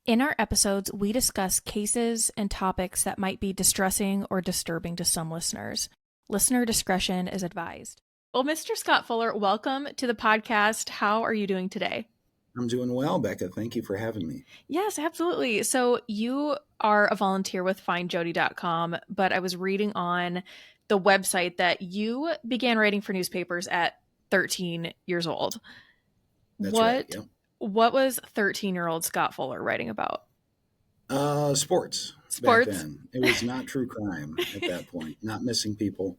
In our episodes, we discuss cases and topics that might be distressing or disturbing to some listeners. Listener discretion is advised. Well, Mr. Scott Fuller, welcome to the podcast. How are you doing today? I'm doing well, Becca. Thank you for having me. Yes, absolutely. So you are a volunteer with FindJodi.com, but I was reading on the website that you began writing for newspapers at 13 years old. That's right. Yep. What was 13-year-old Scott Fuller writing about? Sports. Back Sports? then. It was not true crime at that point, not missing people.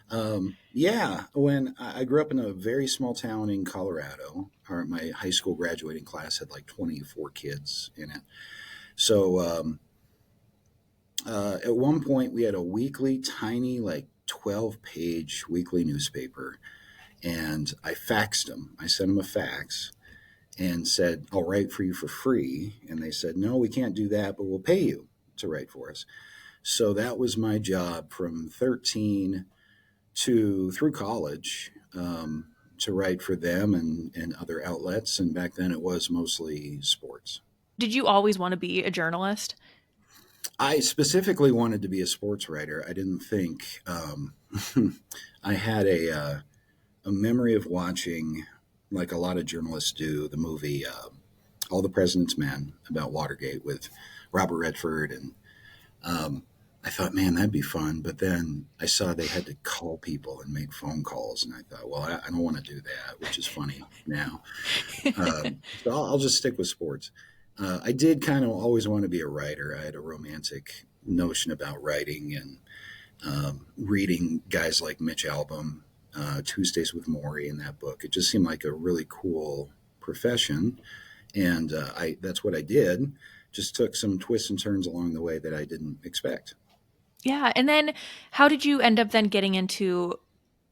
When I grew up in a very small town in Colorado, my high school graduating class had like 24 kids in it. So at one point, we had a weekly, tiny, like 12-page weekly newspaper, and I faxed them. I sent them a fax and said, I'll write for you for free. And they said, no, we can't do that, but we'll pay you to write for us. So that was my job from 13 through college, to write for them and other outlets. And back then it was mostly sports. Did you always want to be a journalist? I specifically wanted to be a sports writer. I didn't think I had a memory of watching, like a lot of journalists do, the movie All the President's Men about Watergate with Robert Redford. And I thought, man, that'd be fun. But then I saw they had to call people and make phone calls. And I thought, well, I don't want to do that, which is funny now. So I'll just stick with sports. I did kind of always want to be a writer. I had a romantic notion about writing and reading guys like Mitch Albom, Tuesdays with Morrie in that book. It just seemed like a really cool profession. And that's what I did. Just took some twists and turns along the way that I didn't expect. Yeah. And then how did you end up then getting into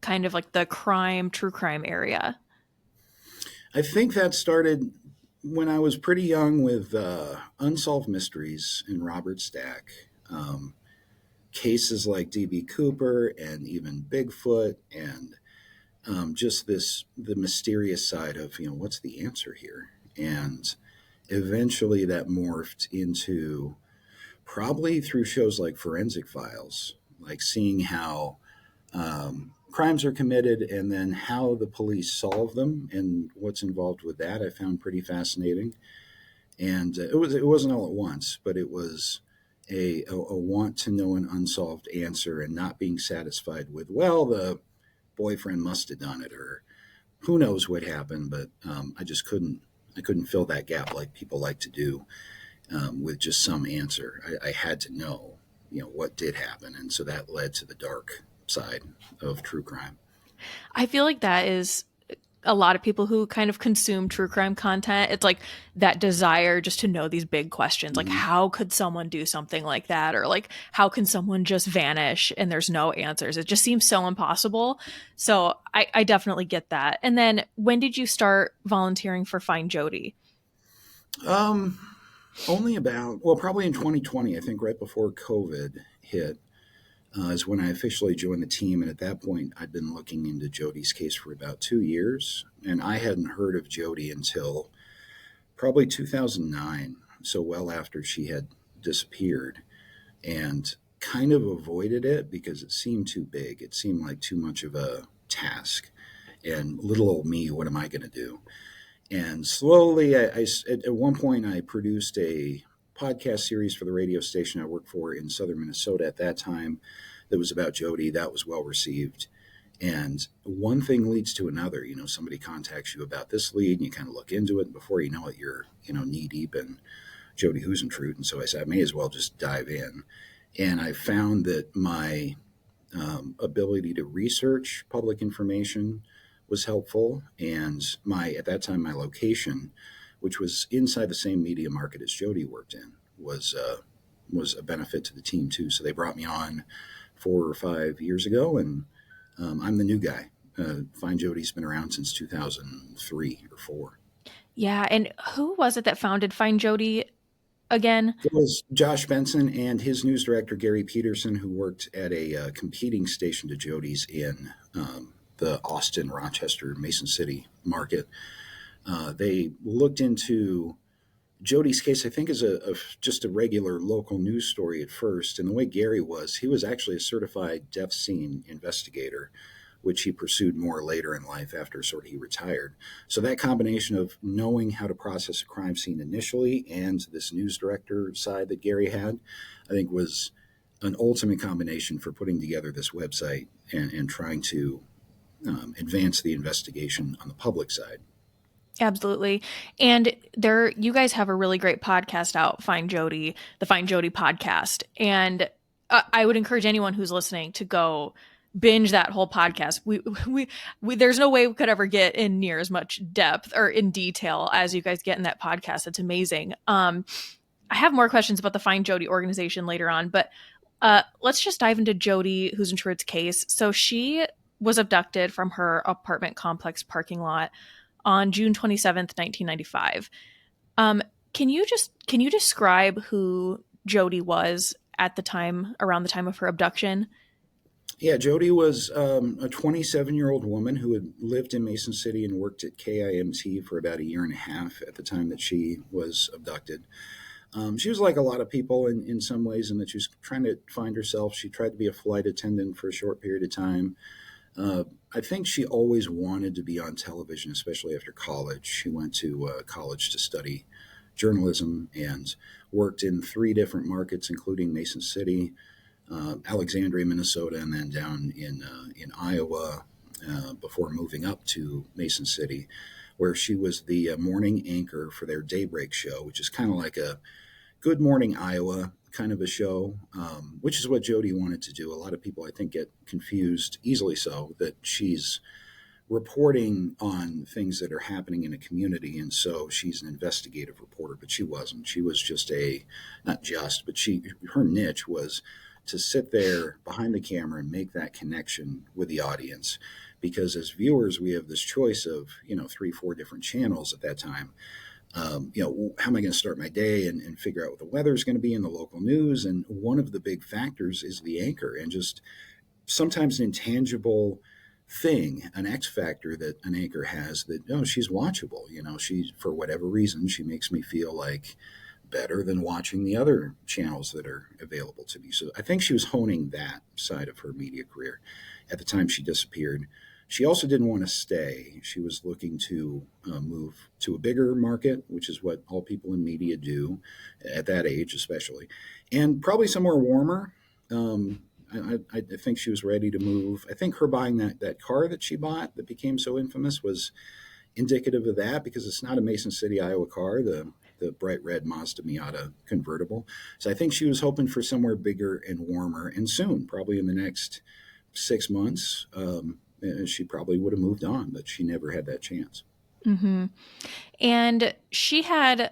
kind of like the true crime area? I think that started when I was pretty young with Unsolved Mysteries and Robert Stack. Cases like D.B. Cooper and even Bigfoot and just the mysterious side of, what's the answer here? And eventually that morphed into, probably through shows like Forensic Files, like seeing how crimes are committed and then how the police solve them and what's involved with that. I found pretty fascinating. And it wasn't all at once, but it was a want to know an unsolved answer and not being satisfied with, well, the boyfriend must have done it, or who knows what happened. But I couldn't fill that gap like people like to do. With just some answer. I had to know, what did happen. And so that led to the dark side of true crime. I feel like that is a lot of people who kind of consume true crime content. It's like that desire just to know these big questions. Like, how could someone do something like that? Or like, how can someone just vanish and there's no answers? It just seems so impossible. So I definitely get that. And then when did you start volunteering for FindJodi? Probably in 2020, I think right before COVID hit, is when I officially joined the team. And at that point, I'd been looking into Jodi's case for about 2 years. And I hadn't heard of Jodi until probably 2009, so well after she had disappeared, and kind of avoided it because it seemed too big. It seemed like too much of a task. And little old me, what am I going to do? And slowly, at one point, I produced a podcast series for the radio station I worked for in southern Minnesota at that time that was about Jodi. That was well received. And one thing leads to another. Somebody contacts you about this lead, and you kind of look into it. And before you know it, you're, knee deep in Jodi Huisentruit. And so I said, I may as well just dive in. And I found that my ability to research public information was helpful, and at that time my location, which was inside the same media market as Jodi worked in, was a benefit to the team too. So they brought me on 4 or 5 years ago, and I'm the new guy. FindJodi's been around since 2003 or 4. Yeah, and who was it that founded FindJodi again? It was Josh Benson and his news director Gary Peterson, who worked at a competing station to Jodi's in the Austin, Rochester, Mason City market. They looked into Jodi's case, I think, is just a regular local news story at first. And the way Gary was, he was actually a certified death scene investigator, which he pursued more later in life after sort of he retired. So that combination of knowing how to process a crime scene initially and this news director side that Gary had, I think was an ultimate combination for putting together this website and trying to advance the investigation on the public side. Absolutely. And there you guys have a really great podcast out, Find Jodi, the Find Jodi podcast. And I would encourage anyone who's listening to go binge that whole podcast. We there's no way we could ever get in near as much depth or in detail as you guys get in that podcast. It's amazing. I have more questions about the Find Jodi organization later on, but let's just dive into Jodi Huisentruit's case. So she was abducted from her apartment complex parking lot on June 27th, 1995. Can you describe who Jodi was at the time, around the time of her abduction? Yeah, Jodi was a 27-year-old woman who had lived in Mason City and worked at KIMT for about a year and a half at the time that she was abducted. She was like a lot of people in some ways in that she was trying to find herself. She tried to be a flight attendant for a short period of time. I think she always wanted to be on television, especially after college. She went to college to study journalism and worked in 3 different markets, including Mason City, Alexandria, Minnesota, and then down in Iowa before moving up to Mason City, where she was the morning anchor for their daybreak show, which is kind of like a Good Morning Iowa kind of a show, which is what Jodi wanted to do. A lot of people, I think, get confused, easily so, that she's reporting on things that are happening in a community, and so she's an investigative reporter, but she wasn't. She was just not just, but her niche was to sit there behind the camera and make that connection with the audience. Because as viewers, we have this choice of, 3, 4 different channels at that time. How am I going to start my day and figure out what the weather is going to be in the local news? And one of the big factors is the anchor, and just sometimes an intangible thing, an X factor that an anchor has that, she's watchable. She, for whatever reason, she makes me feel like better than watching the other channels that are available to me. So I think she was honing that side of her media career at the time she disappeared. She also didn't want to stay. She was looking to move to a bigger market, which is what all people in media do at that age, especially, and probably somewhere warmer. I think she was ready to move. I think her buying that car that she bought that became so infamous was indicative of that, because it's not a Mason City, Iowa car, the bright red Mazda Miata convertible. So I think she was hoping for somewhere bigger and warmer, and soon, probably in the next 6 months, she probably would have moved on, but she never had that chance. Mm-hmm. And she had,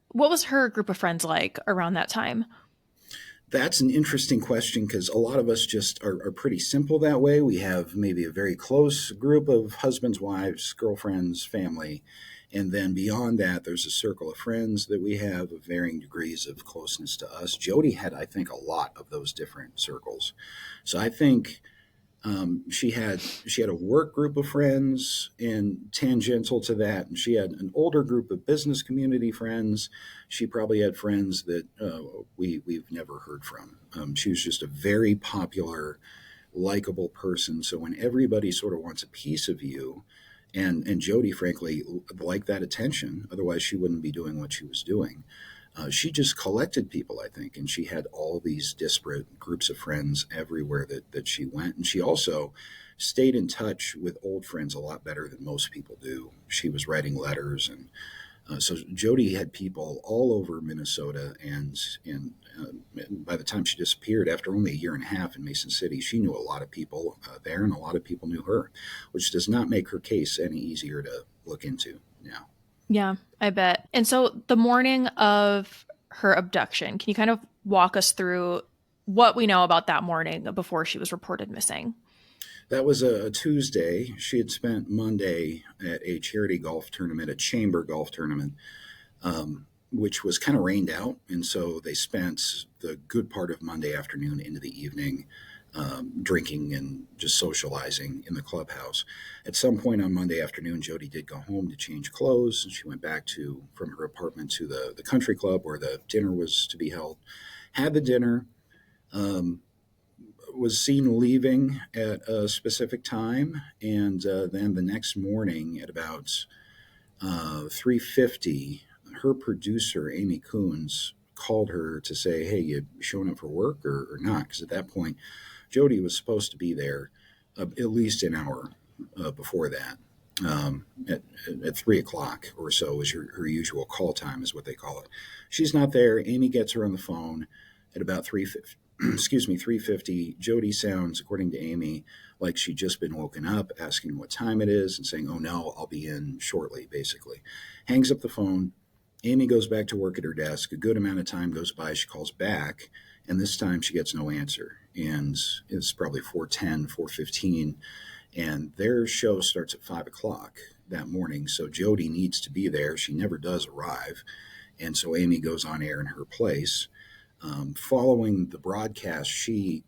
what was her group of friends like around that time? That's an interesting question, because a lot of us just are pretty simple that way. We have maybe a very close group of husbands, wives, girlfriends, family. And then beyond that, there's a circle of friends that we have of varying degrees of closeness to us. Jodi had, I think, a lot of those different circles. So I think she had a work group of friends, and tangential to that, and she had an older group of business community friends. She probably had friends that we've never heard from. She was just a very popular, likable person. So when everybody sort of wants a piece of you, and Jodi, frankly, liked that attention, otherwise she wouldn't be doing what she was doing. She just collected people, I think, and she had all these disparate groups of friends everywhere that she went. And she also stayed in touch with old friends a lot better than most people do. She was writing letters, and so Jodi had people all over Minnesota. And by the time she disappeared, after only a year and a half in Mason City, she knew a lot of people there, and a lot of people knew her, which does not make her case any easier to look into now. Yeah, I bet. And so the morning of her abduction, can you kind of walk us through what we know about that morning before she was reported missing? That was a Tuesday. She had spent Monday at a charity golf tournament, a chamber golf tournament, which was kind of rained out. And so they spent the good part of Monday afternoon into the evening drinking and just socializing in the clubhouse. At some point on Monday afternoon, Jodi did go home to change clothes, and she went back from her apartment to the country club where the dinner was to be held. Had the dinner, um, was seen leaving at a specific time, and then the next morning at about 3:50, her producer Amy Coons called her to say, "Hey, you showing up for work or not?" Because at that point, Jodi was supposed to be there at least an hour before that. At 3 o'clock or so is her usual call time, is what they call it. She's not there. Amy gets her on the phone at about 3:50. Excuse me, 3:50. Jodi sounds, according to Amy, like she'd just been woken up, asking what time it is and saying, "Oh no, I'll be in shortly," basically. Hangs up the phone. Amy goes back to work at her desk. A good amount of time goes by. She calls back, and this time she gets no answer. And it's probably 4:10, 4:15, and their show starts at 5 o'clock that morning. So Jodi needs to be there. She never does arrive, and so Amy goes on air in her place. Following the broadcast, she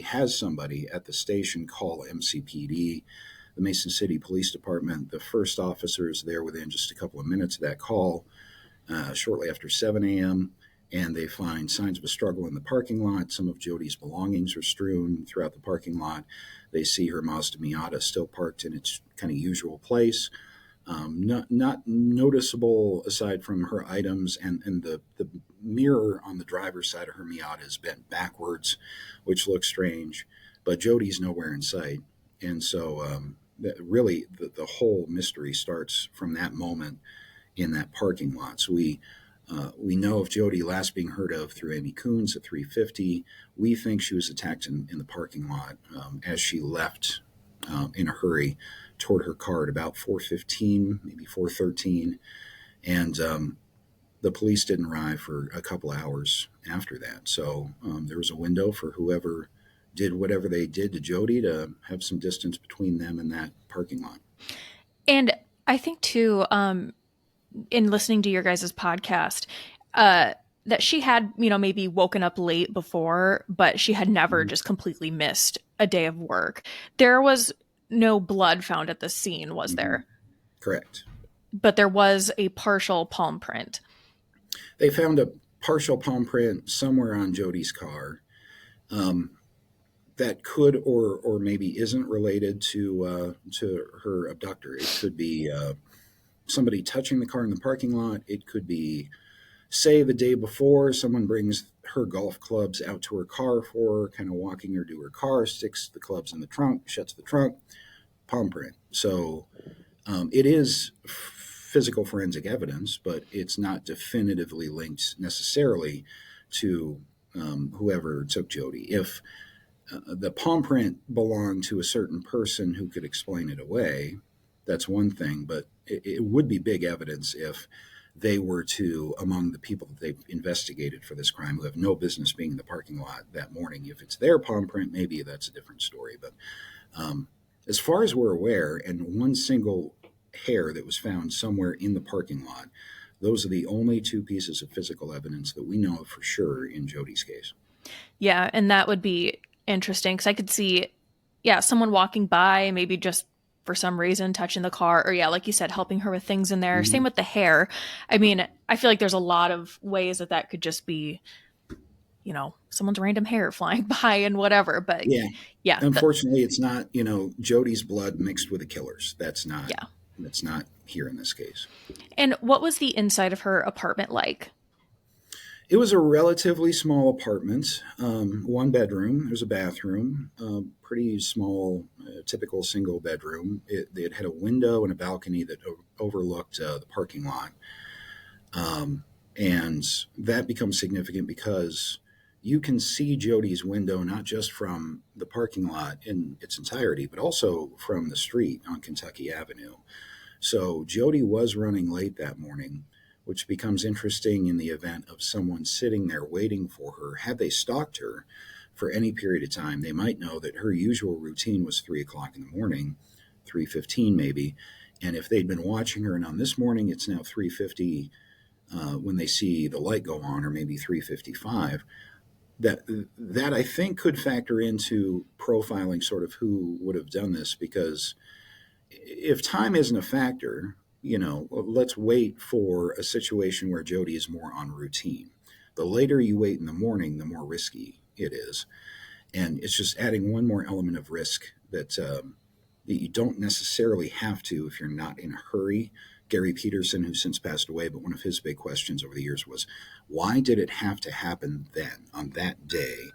has somebody at the station call MCPD, the Mason City Police Department. The first officer is there within just a couple of minutes of that call, shortly after 7 a.m., and they find signs of a struggle in the parking lot. Some of Jodi's belongings are strewn throughout the parking lot. They see her Mazda Miata still parked in its kind of usual place. Not noticeable aside from her items, and the mirror on the driver's side of her Miata is bent backwards, which looks strange, but Jodi's nowhere in sight. And so really the whole mystery starts from that moment in that parking lot. So we know of Jodi last being heard of through Amy Coons at 3:50. We think she was attacked in the parking lot as she left in a hurry toward her car at about 4:15, maybe 4:13, and the police didn't arrive for a couple hours after that. So there was a window for whoever did whatever they did to Jodi to have some distance between them and that parking lot. And I think too, in listening to your guys' podcast, uh, that she had, maybe woken up late before, but she had never Mhm. just completely missed a day of work. There was no blood found at the scene, was Mhm. there? Correct. But there was a partial palm print. They found a partial palm print somewhere on Jodi's car. Um, that could or maybe isn't related to her abductor. It could be somebody touching the car in the parking lot. It could be, say, the day before, someone brings her golf clubs out to her car for her, kind of walking her to her car, sticks the clubs in the trunk, shuts the trunk, palm print. So it is physical forensic evidence, but it's not definitively linked necessarily to whoever took Jodi. If the palm print belonged to a certain person who could explain it away, that's one thing, but it would be big evidence if they were to, among the people that they've investigated for this crime, who have no business being in the parking lot that morning. If it's their palm print, maybe that's a different story. But um, as far as we're aware, and one single hair that was found somewhere in the parking lot, those are the only two pieces of physical evidence that we know of for sure in Jodi's case. Yeah, and that would be interesting because I could see, yeah, someone walking by, maybe just for some reason touching the car, or yeah, like you said, helping her with things in there. Same Mhm. with the hair. I mean, I feel like there's a lot of ways that could just be, someone's random hair flying by and whatever. But Yeah. yeah, Unfortunately, it's not, Jodi's blood mixed with a killer's. yeah. That's not here in this case. And what was the inside of her apartment like? It was a relatively small apartment, one bedroom. There's a bathroom, pretty small, typical single bedroom. It had a window and a balcony that overlooked the parking lot. Um, and that becomes significant because you can see Jodi's window not just from the parking lot in its entirety, but also from the street on Kentucky Avenue. So Jodi was running late that morning, which becomes interesting in the event of someone sitting there waiting for her. Had they stalked her for any period of time, they might know that her usual routine was 3 o'clock in the morning, 3:15 maybe. And if they'd been watching her, and on this morning it's now 3:50 when they see the light go on, or maybe 3:55, that that I think could factor into profiling sort of who would have done this, because if time isn't a factor, let's wait for a situation where Jodi is more on routine. The later you wait in the morning, the more risky it is. And it's just adding one more element of risk that you don't necessarily have to if you're not in a hurry. Gary Peterson, who's since passed away, but one of his big questions over the years was, why did it have to happen then, on that day,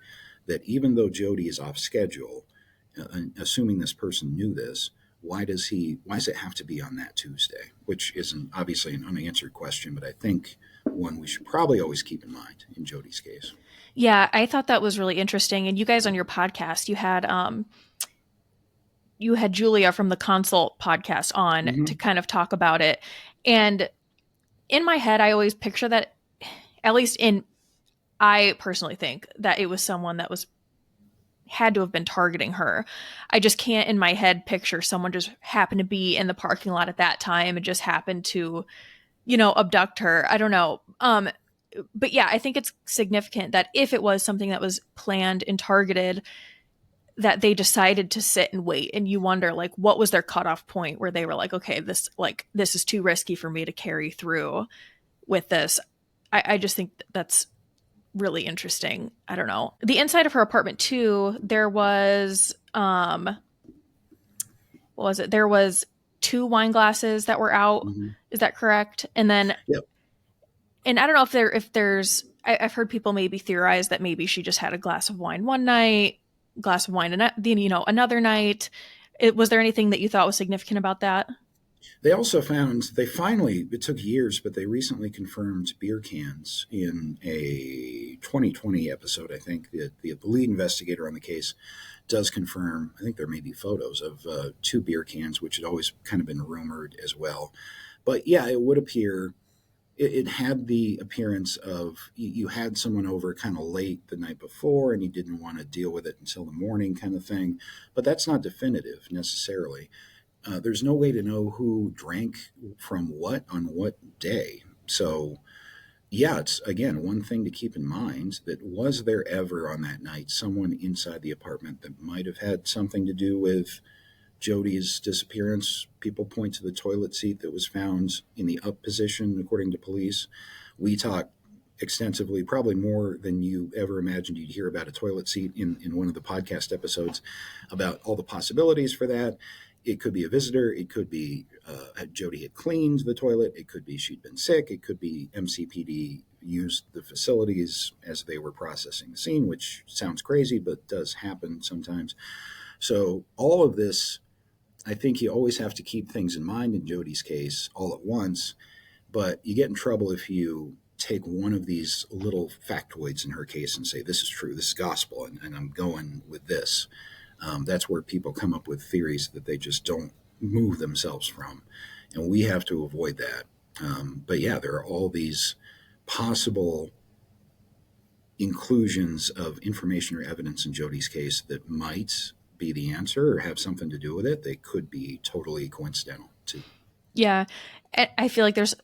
that even though Jodi is off schedule, assuming this person knew this, why does it have to be on that Tuesday? Which isn't obviously an unanswered question, but I think one we should probably always keep in mind in Jodi's case. Yeah, I thought that was really interesting. And you guys on your podcast, you had Julia from the Consult podcast on to Mm-hmm. kind of talk about it. And in my head, I always picture that, at least I personally think that it was someone that had to have been targeting her. I just can't in my head picture someone just happened to be in the parking lot at that time and just happened to, abduct her. I don't know. But yeah, I think it's significant that if it was something that was planned and targeted, that they decided to sit and wait. And you wonder, like, what was their cutoff point where they were like, okay, this is too risky for me to carry through with this. I just think that's really interesting. I don't know. The inside of her apartment too, there was what was it? There was 2 wine glasses that were out. Mm-hmm. Is that correct? And then, Yep. and I don't know if there's, I've heard people maybe theorize that maybe she just had a glass of wine one night, glass of wine and then another night. Was there anything that you thought was significant about that? They also found, it took years, but they recently confirmed beer cans in a 2020 episode. I think the lead investigator on the case does confirm, I think there may be photos of 2 beer cans, which had always kind of been rumored as well. But yeah, it would appear, it had the appearance of you had someone over kind of late the night before and you didn't want to deal with it until the morning kind of thing. But that's not definitive necessarily. There's no way to know who drank from what on what day. So, yeah, it's again one thing to keep in mind, that was there ever on that night someone inside the apartment that might have had something to do with Jodi's disappearance? People point to the toilet seat that was found in the up position, according to police. We talked extensively, probably more than you ever imagined you'd hear about a toilet seat in one of the podcast episodes, about all the possibilities for that. It could be a visitor. It could be Jodi had cleaned the toilet. It could be she'd been sick. It could be MCPD used the facilities as they were processing the scene, which sounds crazy, but does happen sometimes. So all of this, I think you always have to keep things in mind in Jodi's case all at once, but you get in trouble if you take one of these little factoids in her case and say, this is true, this is gospel, and I'm going with this. That's where people come up with theories that they just don't move themselves from. And we have to avoid that. But yeah, there are all these possible inclusions of information or evidence in Jodi's case that might be the answer or have something to do with it. They could be totally coincidental too. Yeah. I feel like there's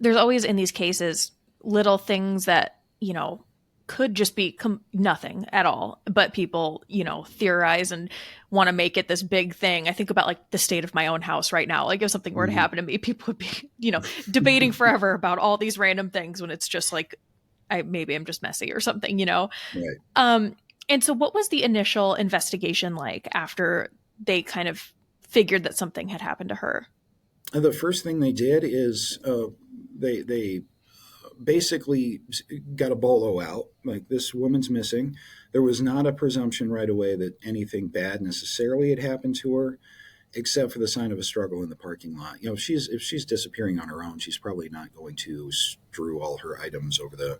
always in these cases little things that, could just be nothing at all, but people, theorize and want to make it this big thing. I think about like the state of my own house right now. Like if something were to happen to me, people would be, debating forever about all these random things when it's just like, maybe I'm just messy or something, Right. And so what was the initial investigation like after they kind of figured that something had happened to her? The first thing they did is they basically got a bolo out, like, this woman's missing. There was not a presumption right away that anything bad necessarily had happened to her, except for the sign of a struggle in the parking lot. If she's disappearing on her own, she's probably not going to strew all her items over the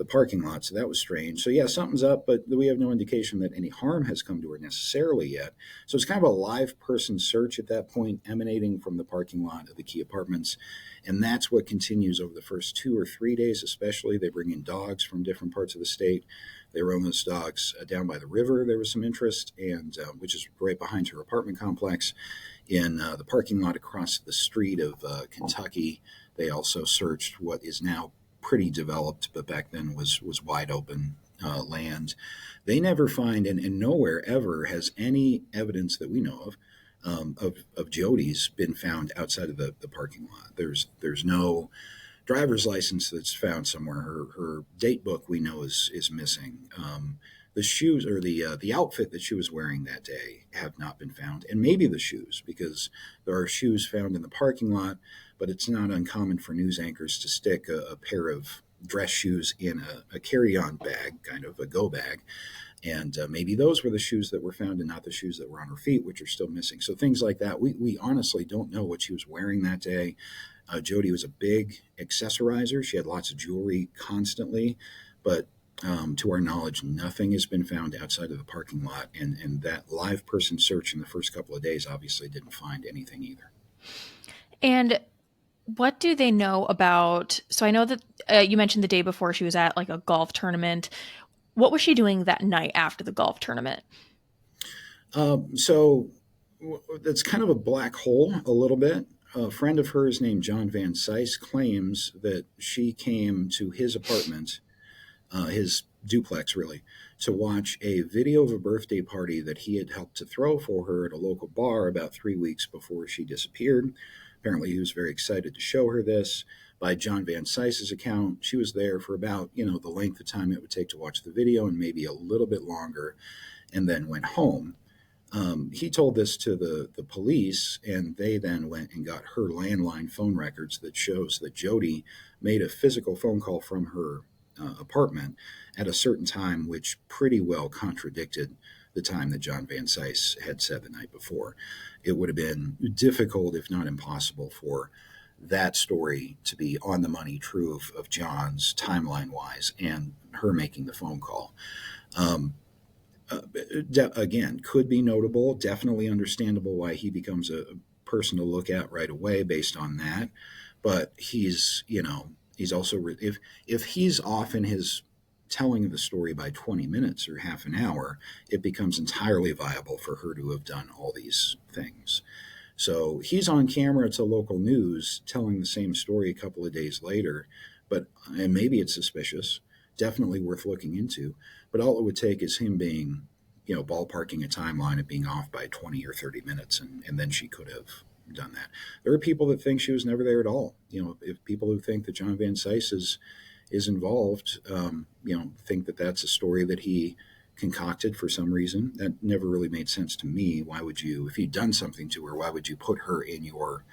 parking lot. So that was strange. So yeah, something's up, but we have no indication that any harm has come to her necessarily yet. So it's kind of a live person search at that point, emanating from the parking lot of the Key Apartments. And that's what continues over the first 2 or 3 days, especially. They bring in dogs from different parts of the state. They roam those dogs down by the river. There was some interest, and which is right behind her apartment complex. In the parking lot across the street of Kentucky, they also searched what is now pretty developed, but back then was wide open land. They never find, and nowhere ever has any evidence that we know of Jodi's been found outside of the parking lot. There's no driver's license that's found somewhere. Her date book we know is missing. The shoes or the outfit that she was wearing that day have not been found, and maybe the shoes, because there are shoes found in the parking lot. But it's not uncommon for news anchors to stick a pair of dress shoes in a carry-on bag, kind of a go bag, and maybe those were the shoes that were found and not the shoes that were on her feet, which are still missing. So things like that, we honestly don't know what she was wearing that day. Jodi was a big accessorizer. She had lots of jewelry constantly, but to our knowledge, nothing has been found outside of the parking lot. And that live person search in the first couple of days obviously didn't find anything either. And what do they know about? So I know that you mentioned the day before she was at like a golf tournament. What was she doing that night after the golf tournament? So that's kind of a black hole a little bit. A friend of hers named John Van Sice claims that she came to his apartment, his duplex really, to watch a video of a birthday party that he had helped to throw for her at a local bar about 3 weeks before she disappeared. Apparently, he was very excited to show her this. By John Van Sice's account, she was there for about, the length of time it would take to watch the video and maybe a little bit longer, and then went home. He told this to the police, and they then went and got her landline phone records that shows that Jodi made a physical phone call from her apartment at a certain time, which pretty well contradicted the time that John Van Sice had said the night before. It would have been difficult, if not impossible, for that story to be on the money true of John's timeline-wise and her making the phone call. Again, could be notable, definitely understandable why he becomes a person to look at right away based on that. But he's also, if he's off in his telling of the story by 20 minutes or half an hour, it becomes entirely viable for her to have done all these things. So he's on camera to local news telling the same story a couple of days later, and maybe it's suspicious, definitely worth looking into. But all it would take is him being, ballparking a timeline of being off by 20 or 30 minutes, and then she could have done that. There are people that think she was never there at all. If people who think that John Van Sice is involved, think that that's a story that he concocted for some reason. That never really made sense to me. Why would you, if you'd done something to her, why would you put her in your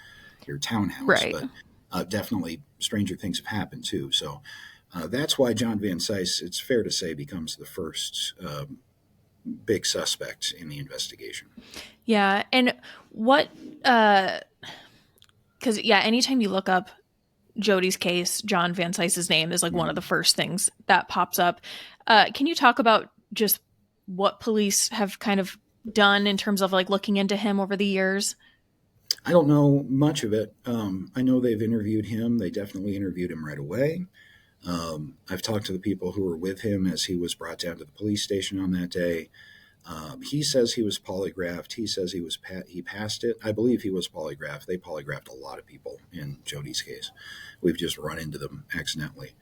townhouse? Right. But definitely stranger things have happened too. So that's why John Van Sice, it's fair to say, becomes the first big suspect in the investigation. Yeah. And what, anytime you look up Jodi's case, John Van Sice's name is like one of the first things that pops up. Can you talk about just what police have kind of done in terms of like looking into him over the years? I don't know much of it. I know they've interviewed him. They definitely interviewed him right away. I've talked to the people who were with him as he was brought down to the police station on that day. He says he was polygraphed. He says he passed it. I believe he was polygraphed. They polygraphed a lot of people in Jodi's case. We've just run into them accidentally.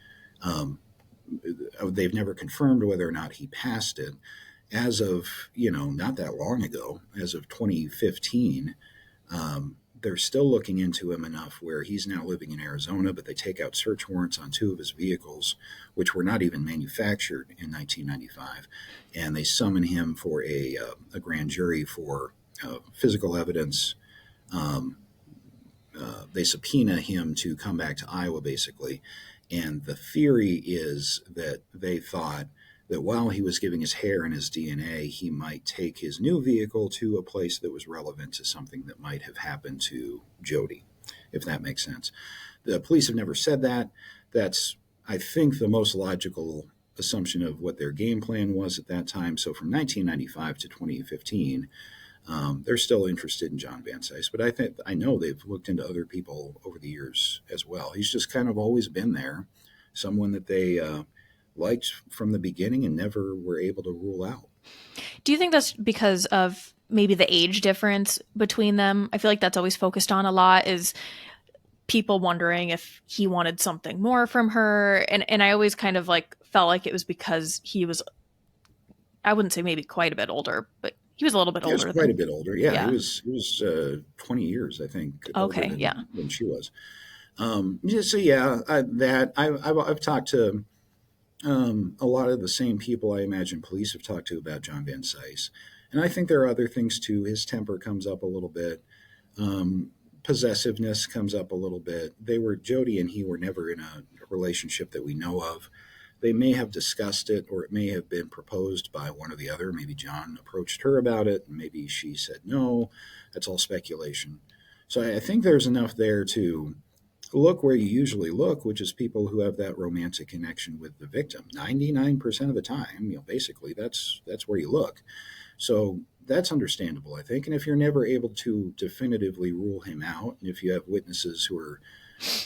They've never confirmed whether or not he passed it. As of, not that long ago, as of 2015, they're still looking into him enough where he's now living in Arizona, but they take out search warrants on 2 of his vehicles, which were not even manufactured in 1995. And they summon him for a grand jury for physical evidence. They subpoena him to come back to Iowa, basically. And the theory is that they thought that while he was giving his hair and his DNA, he might take his new vehicle to a place that was relevant to something that might have happened to Jodi, if that makes sense. The police have never said that. That's, I think, the most logical assumption of what their game plan was at that time. So from 1995 to 2015, they're still interested in John Van Sice, but I know they've looked into other people over the years as well. He's just kind of always been there, someone that they liked from the beginning and never were able to rule out. Do you think that's because of maybe the age difference between them? I feel like that's always focused on a lot, is people wondering if he wanted something more from her. And I always kind of like felt like it was because he was, I wouldn't say maybe quite a bit older, but he was a little bit He was older quite a than, bit older. Yeah, he yeah. was he was 20 years, I think, older Okay. Yeah. than she was. Yeah, so yeah, I've talked to a lot of the same people I imagine police have talked to about John Van Sice, and I think there are other things too. His temper comes up a little bit. Um, Possessiveness comes up a little bit. Jodi and he were never in a relationship that we know of. They may have discussed it, or it may have been proposed by one or the other. Maybe John approached her about it, and maybe she said no. That's all speculation. So I think there's enough there to look where you usually look, which is people who have that romantic connection with the victim. 99% of the time, basically that's where you look. So that's understandable, I think. And if you're never able to definitively rule him out, and if you have witnesses who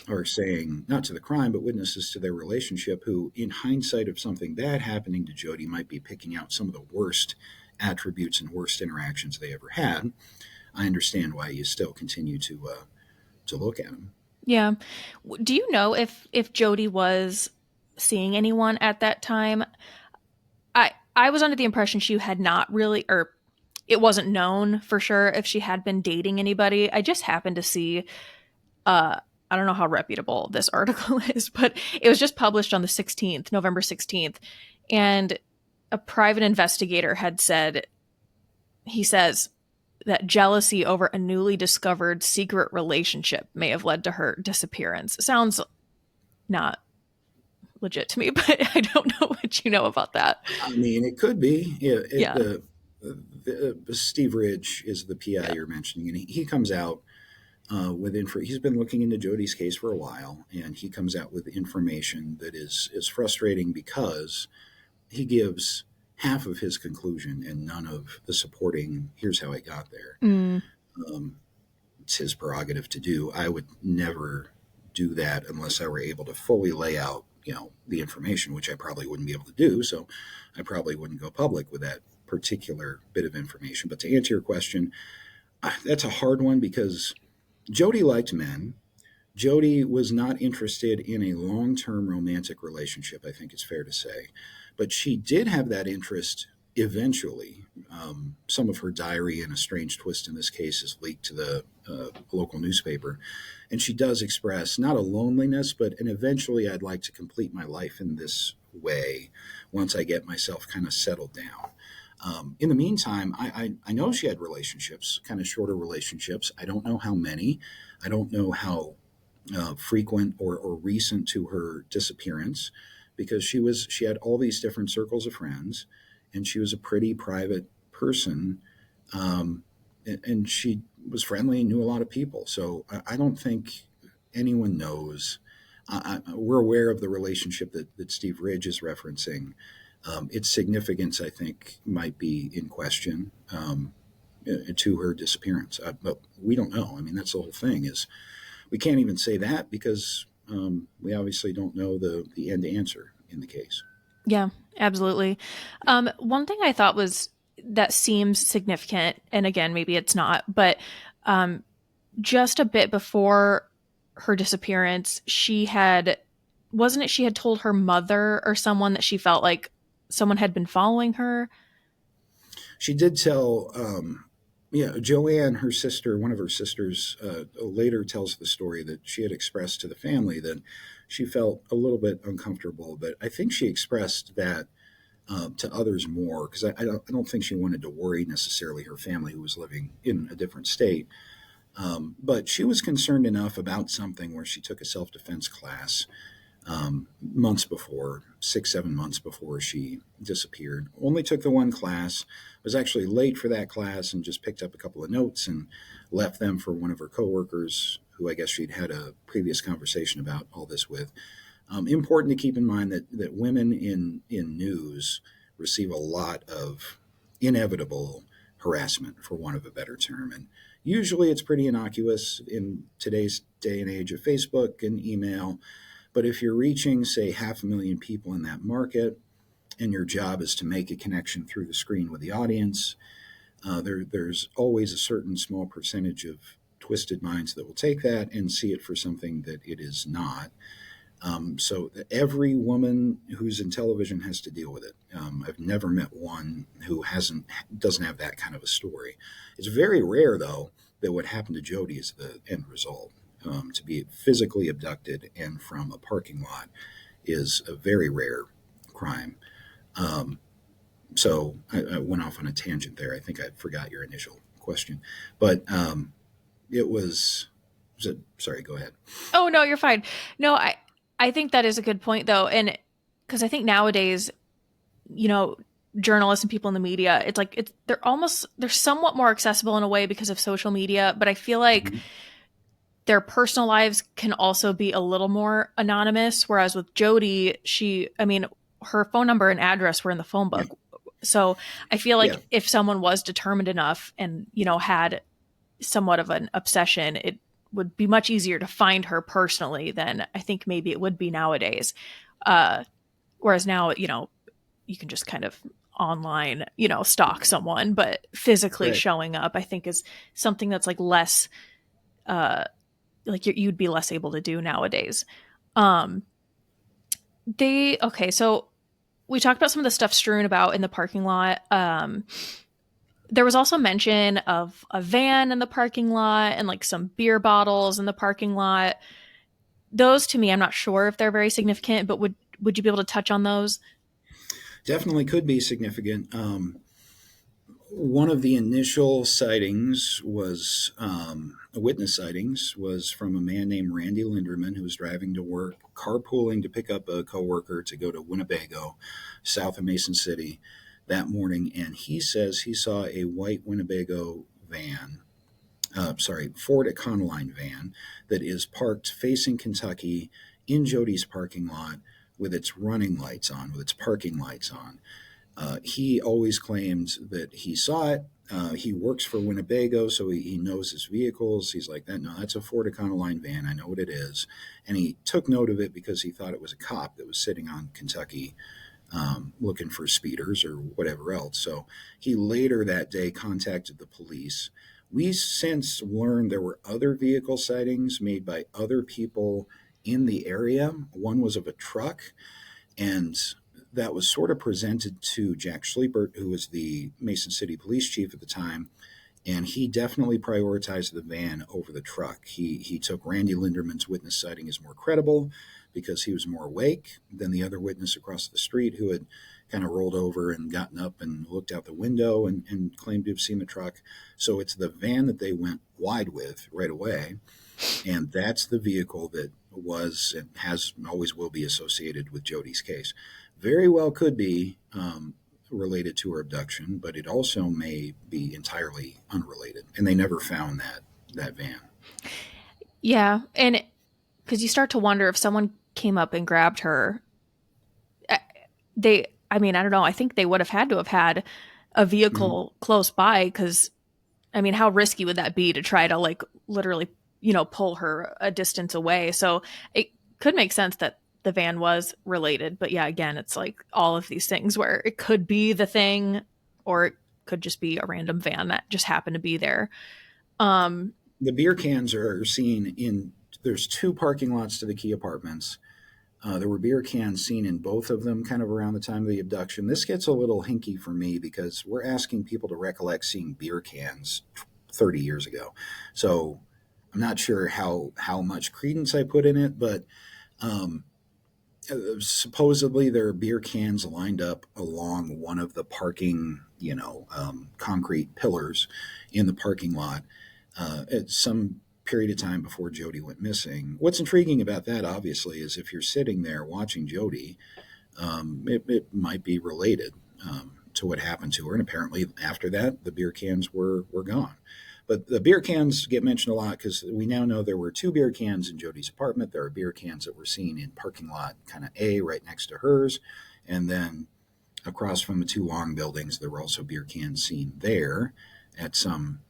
are saying, not to the crime, but witnesses to their relationship who, in hindsight of something bad happening to Jodi, might be picking out some of the worst attributes and worst interactions they ever had, I understand why you still continue to look at him. Yeah. Do you know if Jodi was seeing anyone at that time? I was under the impression she had not really, or it wasn't known for sure if she had been dating anybody. I just happened to see, uh I don't know how reputable this article is, but it was just published on the 16th, November 16th, and a private investigator had said, he says that jealousy over a newly discovered secret relationship may have led to her disappearance. Sounds not legit to me, but I don't know what you know about that. I mean, it could be. Yeah, Yeah. Steve Ridge is the PI Yeah. you're mentioning, and he comes out with info. He's been looking into Jodi's case for a while, and he comes out with information that is frustrating because he gives half of his conclusion and none of the supporting. Here's how I got there. Mm, Um, it's his prerogative to do. I would never do that unless I were able to fully lay out, the information, which I probably wouldn't be able to do. So I probably wouldn't go public with that particular bit of information. But to answer your question, that's a hard one because Jodi liked men. Jodi was not interested in a long term romantic relationship, I think it's fair to say. But she did have that interest eventually. Some of her diary, and a strange twist in this case, is leaked to the local newspaper. And she does express not a loneliness, but an eventually I'd like to complete my life in this way once I get myself kind of settled down. In the meantime, I know she had relationships, kind of shorter relationships. I don't know how many. I don't know how frequent or recent to her disappearance, because she had all these different circles of friends, and she was a pretty private person, and she was friendly and knew a lot of people. So I don't think anyone knows. We're aware of the relationship that Steve Ridge is referencing. Its significance, I think, might be in question to her disappearance. But we don't know. I mean, that's the whole thing. Is we can't even say that because we obviously don't know the end answer in the case. yeah, absolutely. One thing I thought was that seems significant, and again, maybe it's not, but um, just a bit before her disappearance, wasn't it she had told her mother or someone that she felt like someone had been following her? She did tell, yeah, Joanne, her sister, one of her sisters, later tells the story that she had expressed to the family that she felt a little bit uncomfortable, but I think she expressed that to others more because I don't think she wanted to worry necessarily her family who was living in a different state. But she was concerned enough about something where she took a self defense class months before, 6, 7 months before she disappeared. Only took the one class, was actually late for that class, and just picked up a couple of notes and left them for one of her coworkers, who I guess she'd had a previous conversation about all this with. Important to keep in mind that women in news receive a lot of inevitable harassment, for want of a better term. And usually it's pretty innocuous in today's day and age of Facebook and email. But if you're reaching, say, 500,000 people in that market, and your job is to make a connection through the screen with the audience, there's always a certain small percentage of twisted minds that will take that and see it for something that it is not. So every woman who's in television has to deal with it. I've never met one who doesn't have that kind of a story. It's very rare, though, that what happened to Jodi is the end result. To be physically abducted and from a parking lot is a very rare crime. Um, so I went off on a tangent there. I think I forgot your initial question, but it was it, sorry, go ahead. Oh no, you're fine. No, I think that is a good point though, and because I think nowadays, you know, journalists and people in the media, they're somewhat more accessible in a way because of social media, but I feel like Mhm. their personal lives can also be a little more anonymous. Whereas with Jodi, I mean, her phone number and address were in the phone Yeah, book. So I feel yeah, like if someone was determined enough and, you know, had somewhat of an obsession, it would be much easier to find her personally than I think maybe it would be nowadays. Uh, whereas now, you know, you can just kind of online, you know, stalk someone, but physically right. showing up, I think is something that's like less, uh, like you'd be less able to do nowadays. Um, okay, so we talked about some of the stuff strewn about in the parking lot. There was also mention of a van in the parking lot and like some beer bottles in the parking lot. Those to me, I'm not sure if they're very significant, but would you be able to touch on those? Definitely could be significant. One of the initial sightings was witness sightings was from a man named Randy Linderman who was driving to work, carpooling to pick up a coworker to go to Winnebago, south of Mason City, that morning, and he says he saw a white Winnebago van. Ford Econoline van that is parked facing Kentucky in Jodi's parking lot with its running lights on, with its parking lights on. He always claims that he saw it. He works for Winnebago, so he knows his vehicles. He's like, no, that's a Ford Econoline van. I know what it is. And he took note of it because he thought it was a cop that was sitting on Kentucky looking for speeders or whatever else. So he later that day contacted the police. We since learned there were other vehicle sightings made by other people in the area. One was of a truck, and that was sort of presented to Jack Schliepert, who was the Mason City police chief at the time, and he definitely prioritized the van over the truck. He took Randy Linderman's witness sighting as more credible because he was more awake than the other witness across the street who had kind of rolled over and gotten up and looked out the window and claimed to have seen the truck. So it's the van that they went wide with right away, and that's the vehicle that was and has always will be associated with Jodi's case. Very well could be related to her abduction, but it also may be entirely unrelated. And they never found that van. Yeah, and because you start to wonder if someone came up and grabbed her, uh, I mean, I don't know. I think they would have had to have had a Mhm. vehicle close by because, I mean, how risky would that be to try to like literally, you know, pull her a distance away? So it could make sense that the van was related. But yeah, again, it's like all of these things where it could be the thing or it could just be a random van that just happened to be there. Um, The beer cans are seen in. There's two parking lots to the Key Apartments. There were beer cans seen in both of them kind of around the time of the abduction. This gets a little hinky for me because we're asking people to recollect seeing beer cans 30 years ago. So I'm not sure how much credence I put in it, but um, supposedly there are beer cans lined up along one of the parking, concrete pillars in the parking lot at some period of time before Jodi went missing. What's intriguing about that, obviously, is if you're sitting there watching Jodi, it might be related to what happened to her. And apparently, after that, the beer cans were gone. But the beer cans get mentioned a lot because we now know there were two beer cans in Jodi's apartment. There are beer cans that were seen in parking lot kind of A right next to hers. And then across from the two long buildings, there were also beer cans seen there at some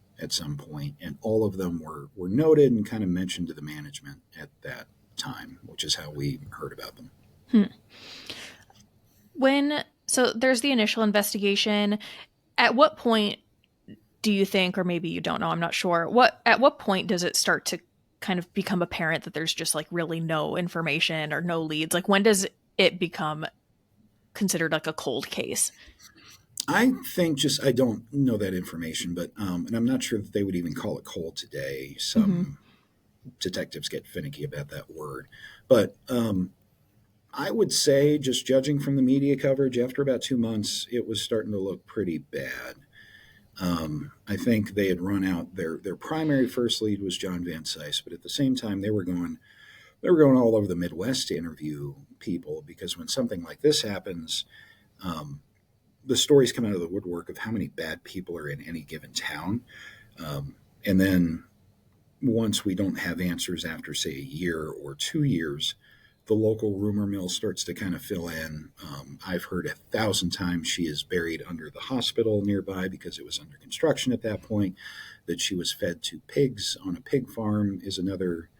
point, and all of them were noted and kind of mentioned to the management at that time, which is how we heard about them. hmm. So there's the initial investigation. At what point do you think, or maybe you don't know, I'm not sure, at what point does it start to kind of become apparent that there's just like really no information or no leads? Like when does it become considered like a cold case? I think just I don't know that information, but and I'm not sure that they would even call it cold today. Mm-hmm. Some detectives get finicky about that word, but I would say, just judging from the media coverage, after about 2 months, it was starting to look pretty bad. I think they had run out their primary first lead was John Van Cise, but at the same time they were going all over the Midwest to interview people because when something like this happens, um, the stories come out of the woodwork of how many bad people are in any given town, and then once we don't have answers after say a year or 2 years, the local rumor mill starts to kind of fill in. I've heard 1,000 times she is buried under the hospital nearby because it was under construction at that point. That she was fed to pigs on a pig farm is another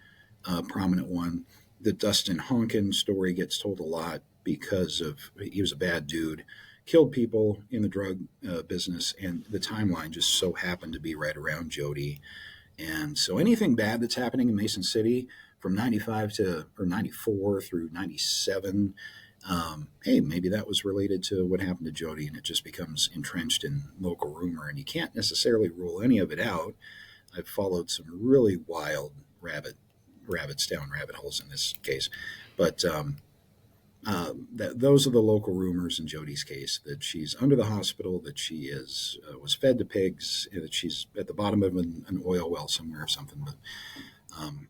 prominent one. The Dustin Honkin story gets told a lot because of he was a bad dude, killed people in the drug business, and the timeline just so happened to be right around Jodi. And so anything bad that's happening in Mason City from 95 to or 94 through 97, hey, maybe that was related to what happened to Jodi, and it just becomes entrenched in local rumor, and you can't necessarily rule any of it out. I've followed some really wild rabbits down rabbit holes in this case, but those are the local rumors in Jodi's case, that she's under the hospital, that she is was fed to pigs, that she's at the bottom of an oil well somewhere or something. But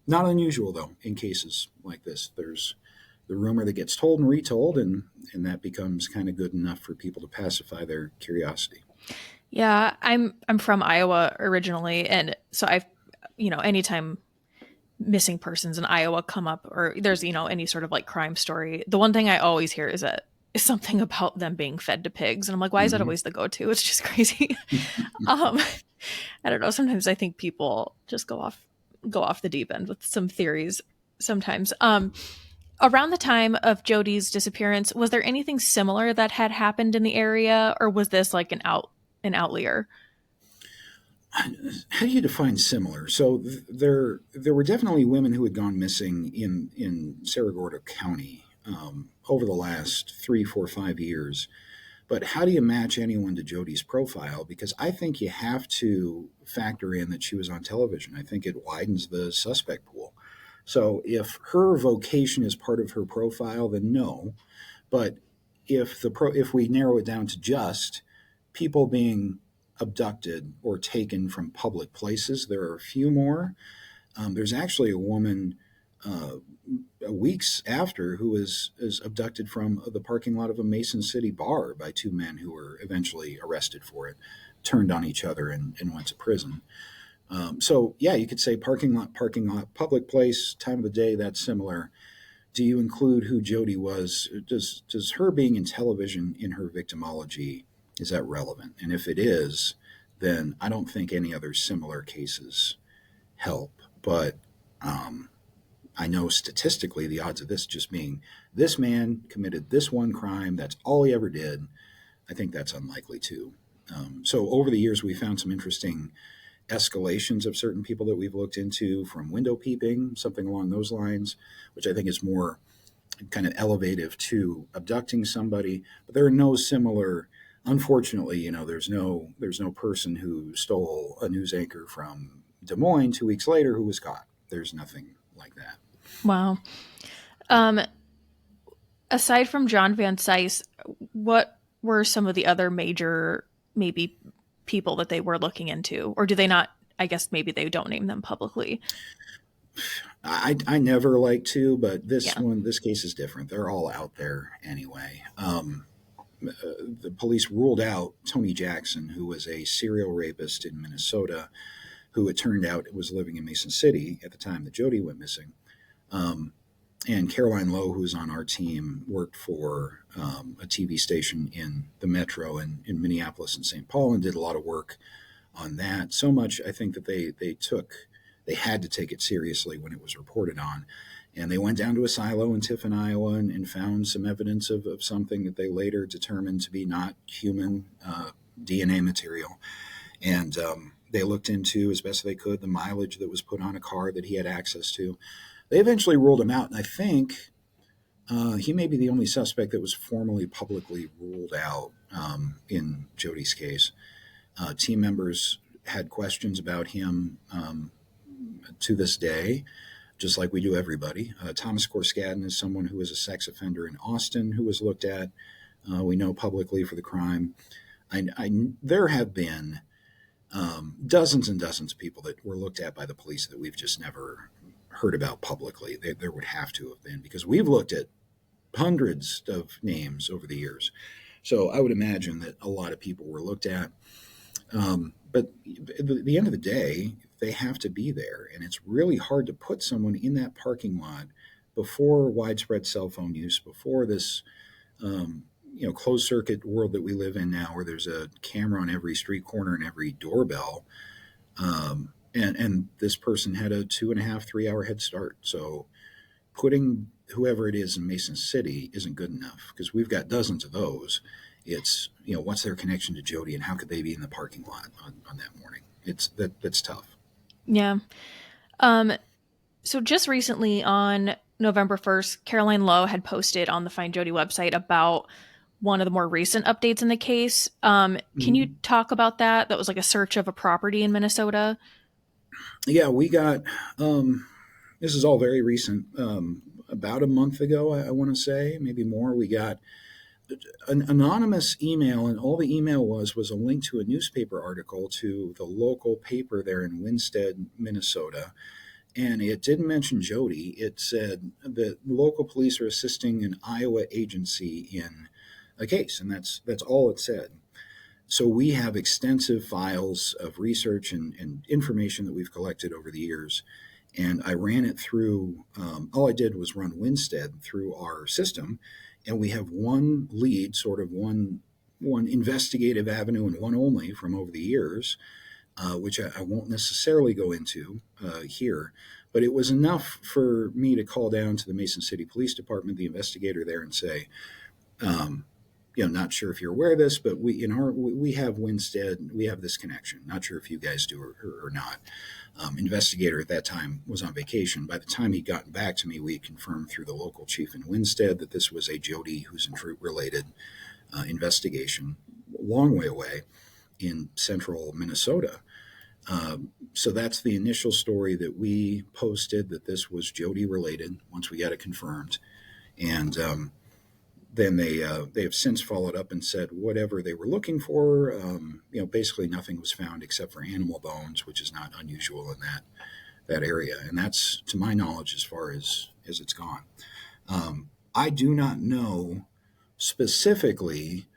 not unusual though in cases like this. There's the rumor that gets told and retold, and that becomes kind of good enough for people to pacify their curiosity. Yeah, I'm from Iowa originally, and so I've, anytime missing persons in Iowa come up, or there's, any sort of like crime story, the one thing I always hear is something about them being fed to pigs. And I'm like, why is that Mm-hmm. always the go-to? It's just crazy. um, I don't know. Sometimes I think people just go off the deep end with some theories sometimes. Around the time of Jodi's disappearance, was there anything similar that had happened in the area, or was this like an outlier? How do you define similar? So there were definitely women who had gone missing in Cerro Gordo County over the last 3, 4, 5 years. But how do you match anyone to Jodi's profile? Because I think you have to factor in that she was on television. I think it widens the suspect pool. So if her vocation is part of her profile, then no. But if we narrow it down to just people being abducted or taken from public places, there are a few more. There's actually a woman uh, weeks after who is abducted from the parking lot of a Mason City bar by two men who were eventually arrested for it, turned on each other, and went to prison. So yeah, you could say parking lot, public place, time of the day. That's similar. Do you include who Jodi was? Does her being in television in her victimology, is that relevant? And if it is, then I don't think any other similar cases help. But um, I know statistically the odds of this just being this man committed this one crime, that's all he ever did, I think that's unlikely too. So over the years, we found some interesting escalations of certain people that we've looked into, from window peeping, something along those lines, which I think is more kind of elevative to abducting somebody. But there are no similar. Unfortunately, there's no person who stole a news anchor from Des Moines 2 weeks later who was caught. There's nothing like that. Wow. Um, Aside from John Van Cise, what were some of the other major, maybe, people that they were looking into? Or do they not? I guess maybe they don't name them publicly. I never like to, but Yeah. this case is different. They're all out there anyway. The police ruled out Tony Jackson, who was a serial rapist in Minnesota, who it turned out was living in Mason City at the time that Jodi went missing. Um, and Caroline Lowe, who's on our team, worked for a TV station in the metro in Minneapolis and St. Paul, and did a lot of work on that. So much, I think, that they had to take it seriously when it was reported on. And they went down to a silo in Tiffin, Iowa, and found some evidence of something that they later determined to be not human DNA material. And they looked into, as best they could, the mileage that was put on a car that he had access to. They eventually ruled him out, and I think he may be the only suspect that was formally publicly ruled out in Jodi's case. Team members had questions about him to this day, just like we do everybody. Thomas Corskadden is someone who was a sex offender in Austin who was looked at, we know, publicly for the crime. There have been dozens and dozens of people that were looked at by the police that we've just never heard about publicly. There would have to have been, because we've looked at hundreds of names over the years. So I would imagine that a lot of people were looked at. But at the end of the day, they have to be there. And it's really hard to put someone in that parking lot before widespread cell phone use, before this closed circuit world that we live in now, where there's a camera on every street corner and every doorbell. And this person had a 2.5, 3 hour head start. So putting whoever it is in Mason City isn't good enough, because we've got dozens of those. It's, what's their connection to Jodi, and how could they be in the parking lot on that morning? That's tough. Yeah. So just recently on November 1st, Caroline Lowe had posted on the FindJodi website about one of the more recent updates in the case. Can you talk about that? That was like a search of a property in Minnesota. Yeah, we got, this is all very recent. About a month ago, I want to say, maybe more, we got an anonymous email, and all the email was a link to a newspaper article to the local paper there in Winstead, Minnesota. And it didn't mention Jodi. It said that local police are assisting an Iowa agency in a case, and that's all it said. So we have extensive files of research and information that we've collected over the years. And I ran it through, all I did was run Winstead through our system. And we have one lead, sort of one investigative avenue, and one only from over the years, which I won't necessarily go into here. But it was enough for me to call down to the Mason City Police Department, the investigator there, and say, not sure if you're aware of this, but we have Winstead, we have this connection. Not sure if you guys do or not. Investigator at that time was on vacation. By the time he'd gotten back to me, we had confirmed through the local chief in Winstead that this was a Jodi Huisentruit related investigation, a long way away in central Minnesota. So that's the initial story that we posted, that this was Jodi related, once we got it confirmed. And then they have since followed up and said whatever they were looking for, basically nothing was found except for animal bones, which is not unusual in that area. And that's, to my knowledge, as far as it's gone. I do not know specifically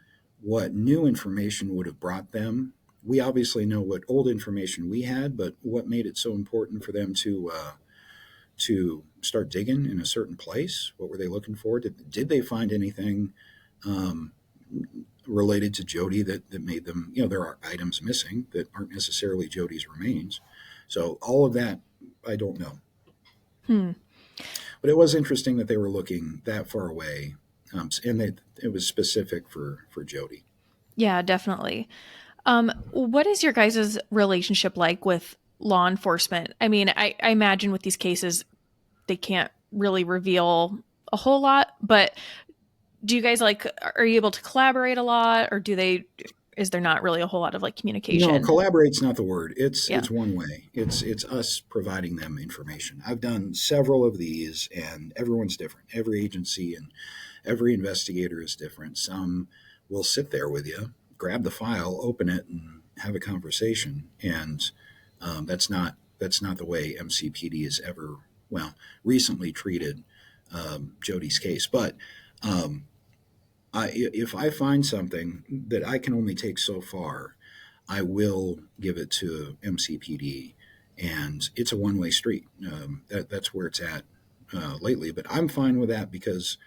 what new information would have brought them. We obviously know what old information we had, but what made it so important for them to start digging in a certain place? What were they looking for? Did they find anything related to Jodi that made them, there are items missing that aren't necessarily Jodi's remains. So all of that, I don't know. But it was interesting that they were looking that far away, and it was specific for Jodi. Yeah, definitely. What is your guys' relationship like with law enforcement? I mean, I imagine with these cases, they can't really reveal a whole lot, but do you guys are you able to collaborate a lot, or is there not really a whole lot of communication? No, collaborate's not the word. It's one way. It's us providing them information. I've done several of these, and everyone's different. Every agency and every investigator is different. Some will sit there with you, grab the file, open it, and have a conversation. And that's not the way MCPD has ever, recently treated Jodi's case. But if I find something that I can only take so far, I will give it to MCPD, and it's a one-way street. That's where it's at lately. But I'm fine with that, because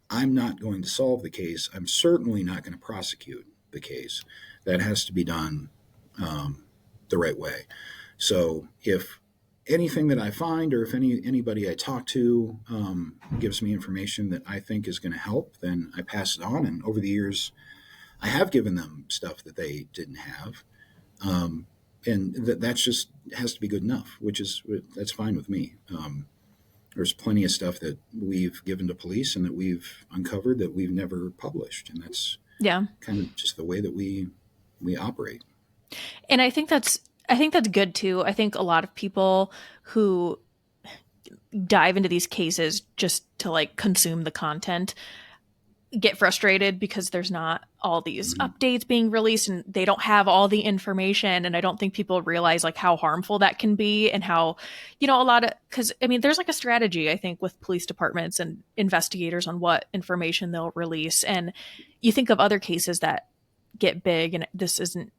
I'm not going to solve the case. I'm certainly not going to prosecute the case. That has to be done the right way. So if anything that I find, or if anybody I talk to gives me information that I think is going to help, then I pass it on. And over the years, I have given them stuff that they didn't have. And that's just has to be good enough, that's fine with me. There's plenty of stuff that we've given to police and that we've uncovered that we've never published, and that's Yeah. kind of just the way that we operate. And I think that's good too. I think a lot of people who dive into these cases just to like consume the content get frustrated because there's not all these Mhm. updates being released and they don't have all the information. And I don't think people realize like how harmful that can be and how, a lot of, because I mean, there's like a strategy, I think, with police departments and investigators on what information they'll release. And you think of other cases that get big, and this isn't,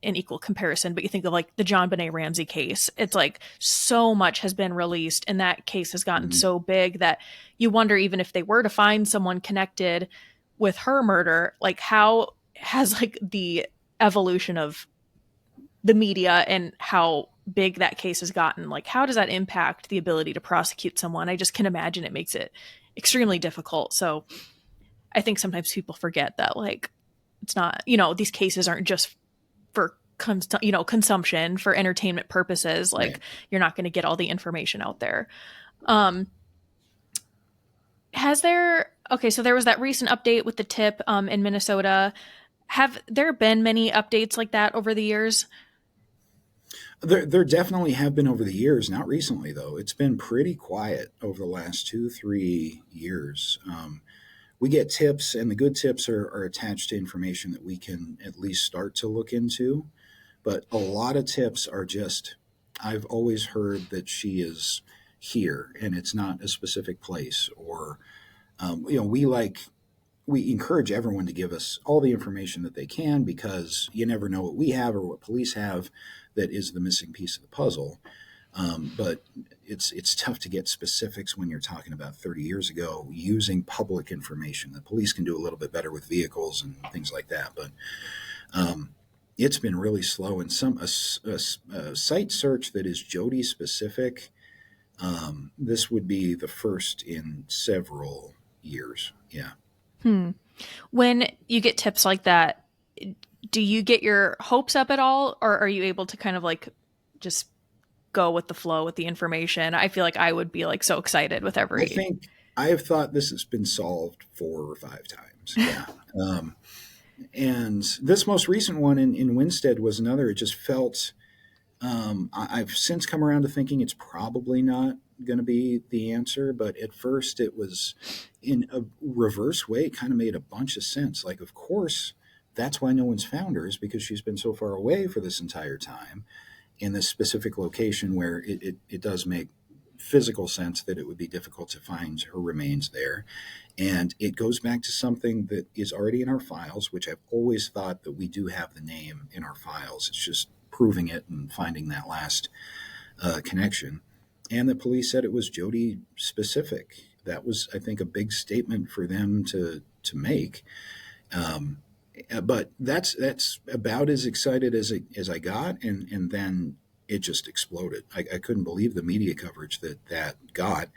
an equal comparison, but you think of like the John Benet Ramsey case. It's like so much has been released, and that case has gotten Mhm. so big that you wonder, even if they were to find someone connected with her murder, like how has like the evolution of the media and how big that case has gotten, like how does that impact the ability to prosecute someone? I just can imagine it makes it extremely difficult. So I think sometimes people forget that like it's not, these cases aren't just for consumption for entertainment purposes. Like Right. you're not going to get all the information out there. Um, has there Okay, so there was that recent update with the tip in Minnesota. Have there been many updates like that over the years? There definitely have been over the years. Not recently, though. It's been pretty quiet over the last 2, 3 years. We get tips, and the good tips are attached to information that we can at least start to look into. But a lot of tips are just, I've always heard that she is here, and it's not a specific place. Or, we encourage everyone to give us all the information that they can, because you never know what we have or what police have that is the missing piece of the puzzle. But it's tough to get specifics when you're talking about 30 years ago using public information. The police can do a little bit better with vehicles and things like that, but it's been really slow. And a site search that is Jodi specific, this would be the first in several years. Yeah. Hmm. When you get tips like that, do you get your hopes up at all, or are you able to kind of like just go with the flow with the information? I feel like I would be like so excited with I every. think I have thought this has been solved 4 or 5 times. Yeah. And this most recent one in Winstead was another. It just felt, I've since come around to thinking it's probably not going to be the answer, but at first it was, in a reverse way, it kind of made a bunch of sense. Like, of course, that's why no one's found her, is because she's been so far away for this entire time in this specific location where it does make physical sense that it would be difficult to find her remains there. And it goes back to something that is already in our files, which I've always thought that we do have the name in our files. It's just proving it and finding that last connection. And the police said it was Jodi specific. That was, I think, a big statement for them to make. Um, but that's about as excited as I got, and then it just exploded. I couldn't believe the media coverage that got,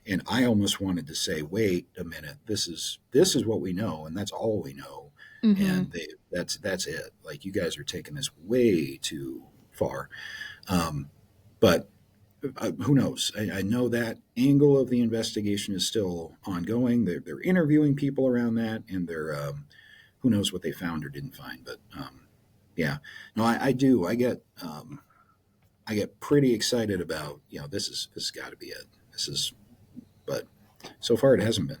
and I almost wanted to say, "Wait a minute, this is what we know, and that's all we know." Mm-hmm. And that's it. Like, you guys are taking this way too far. But who knows? I know that angle of the investigation is still ongoing. They're interviewing people around that, and they're who knows what they found or didn't find. But yeah, no, I do. I get pretty excited about, this has got to be it. This is, but so far it hasn't been.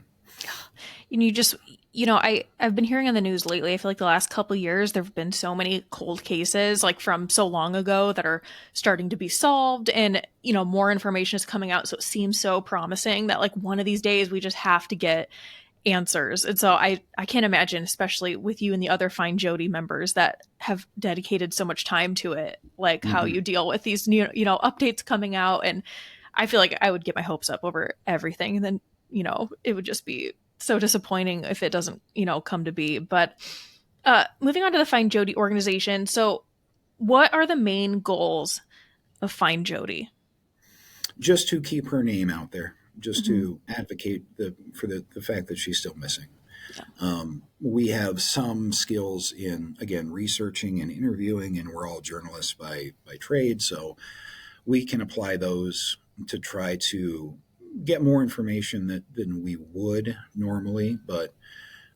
And you just, I've been hearing on the news lately, I feel like the last couple of years there have been so many cold cases like from so long ago that are starting to be solved, and more information is coming out, so it seems so promising that like one of these days we just have to get answers. And so I can't imagine, especially with you and the other FindJodi members that have dedicated so much time to it, like how Hmm. you deal with these new, updates coming out. And I feel like I would get my hopes up over everything, and then it would just be so disappointing if it doesn't come to be. But moving on to the FindJodi organization, so what are the main goals of FindJodi? Just to keep her name out there, just Mm-hmm. to advocate for the fact that she's still missing. Yeah. We have some skills in, again, researching and interviewing, and we're all journalists by trade, so we can apply those to try to get more information than we would normally. But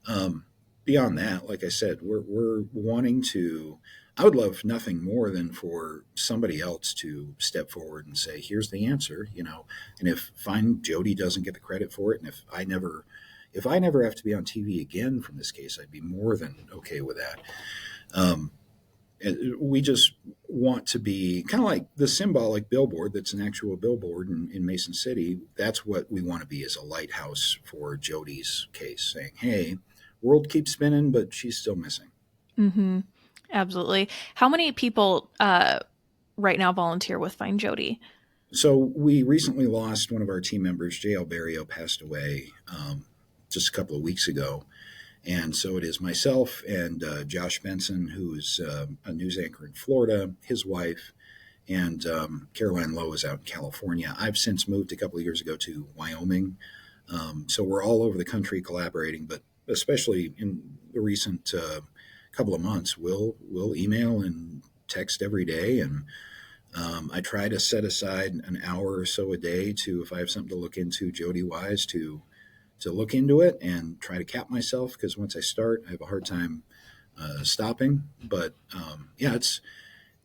um, beyond that, like I said, we're wanting to. I would love nothing more than for somebody else to step forward and say, "Here's the answer," And if FindJodi doesn't get the credit for it, and if I never have to be on TV again from this case, I'd be more than okay with that. Um, we just want to be kind of like the symbolic billboard that's an actual billboard in Mason City. That's what we want to be, as a lighthouse for Jodi's case, saying, hey, world keeps spinning, but she's still missing. Mm-hmm. Absolutely. How many people right now volunteer with FindJodi? So we recently lost one of our team members. J.L. Barrio passed away just a couple of weeks ago. And so it is myself and Josh Benson, who's a news anchor in Florida, his wife, and Caroline Lowe is out in California. I've since moved a couple of years ago to Wyoming. So we're all over the country collaborating, but especially in the recent couple of months, we'll email and text every day. And I try to set aside an hour or so a day to, if I have something to look into Jodi wise, to look into it and try to cap myself, because once I start, I have a hard time stopping. But yeah, it's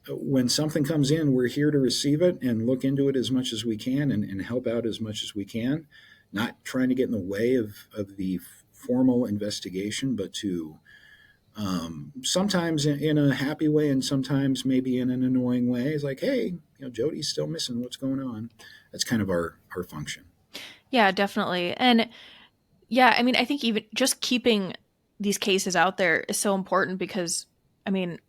when something comes in, we're here to receive it and look into it as much as we can and help out as much as we can. Not trying to get in the way of the formal investigation, but to sometimes in a happy way and sometimes maybe in an annoying way. It's like, hey, Jodi's still missing. What's going on? That's kind of our function. Yeah, definitely. And yeah, I mean, I think even just keeping these cases out there is so important because, I mean,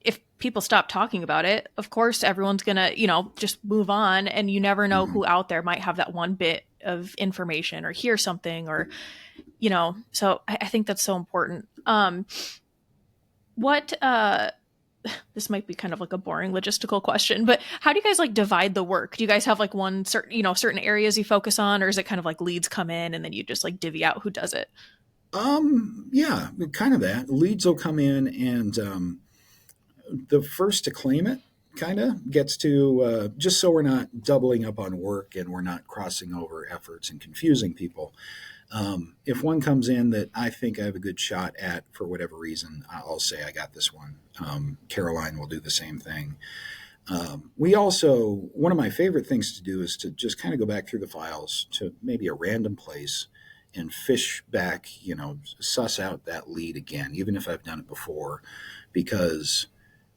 if people stop talking about it, of course, everyone's going to, just move on. And you never know Mm-hmm. who out there might have that one bit of information or hear something so I think that's so important. What, this might be kind of like a boring logistical question, but how do you guys like divide the work? Do you guys have like one certain, certain areas you focus on, or is it kind of like leads come in and then you just like divvy out who does it? Yeah, kind of that. Leads will come in, and the first to claim it kind of gets to, just so we're not doubling up on work and we're not crossing over efforts and confusing people. If one comes in that I think I have a good shot at for whatever reason, I'll say I got this one. Caroline will do the same thing. We also, one of my favorite things to do is to just kind of go back through the files to maybe a random place and fish back, suss out that lead again, even if I've done it before, because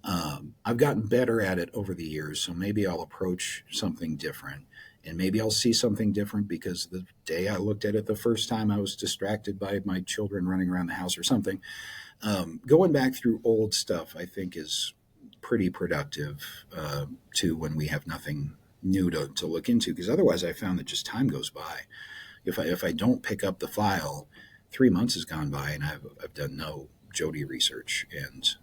I've gotten better at it over the years. So maybe I'll approach something different. And maybe I'll see something different because the day I looked at it the first time, I was distracted by my children running around the house or something. Going back through old stuff, I think, is pretty productive to when we have nothing new to look into. Because otherwise, I found that just time goes by. If I don't pick up the file, 3 months has gone by and I've done no Jodi research. And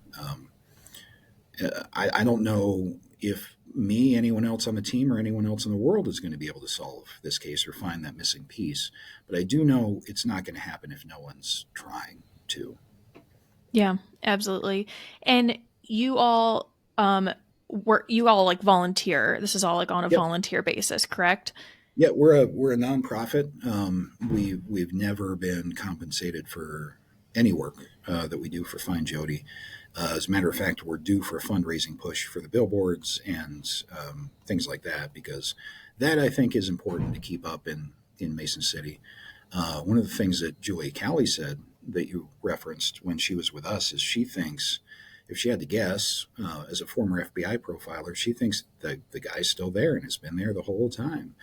I don't know if me, anyone else on the team, or anyone else in the world is going to be able to solve this case or find that missing piece. But I do know it's not going to happen if no one's trying to. Yeah, absolutely. And you all like volunteer. This is all like on a Yep. volunteer basis, correct? Yeah, we're a nonprofit. We've never been compensated for any work that we do for FindJodi. As a matter of fact, we're due for a fundraising push for the billboards and things like that, because that, I think, is important to keep up in Mason City. One of the things that Julia Callie said that you referenced when she was with us is she thinks, if she had to guess, as a former FBI profiler, she thinks that the guy's still there and has been there the whole time,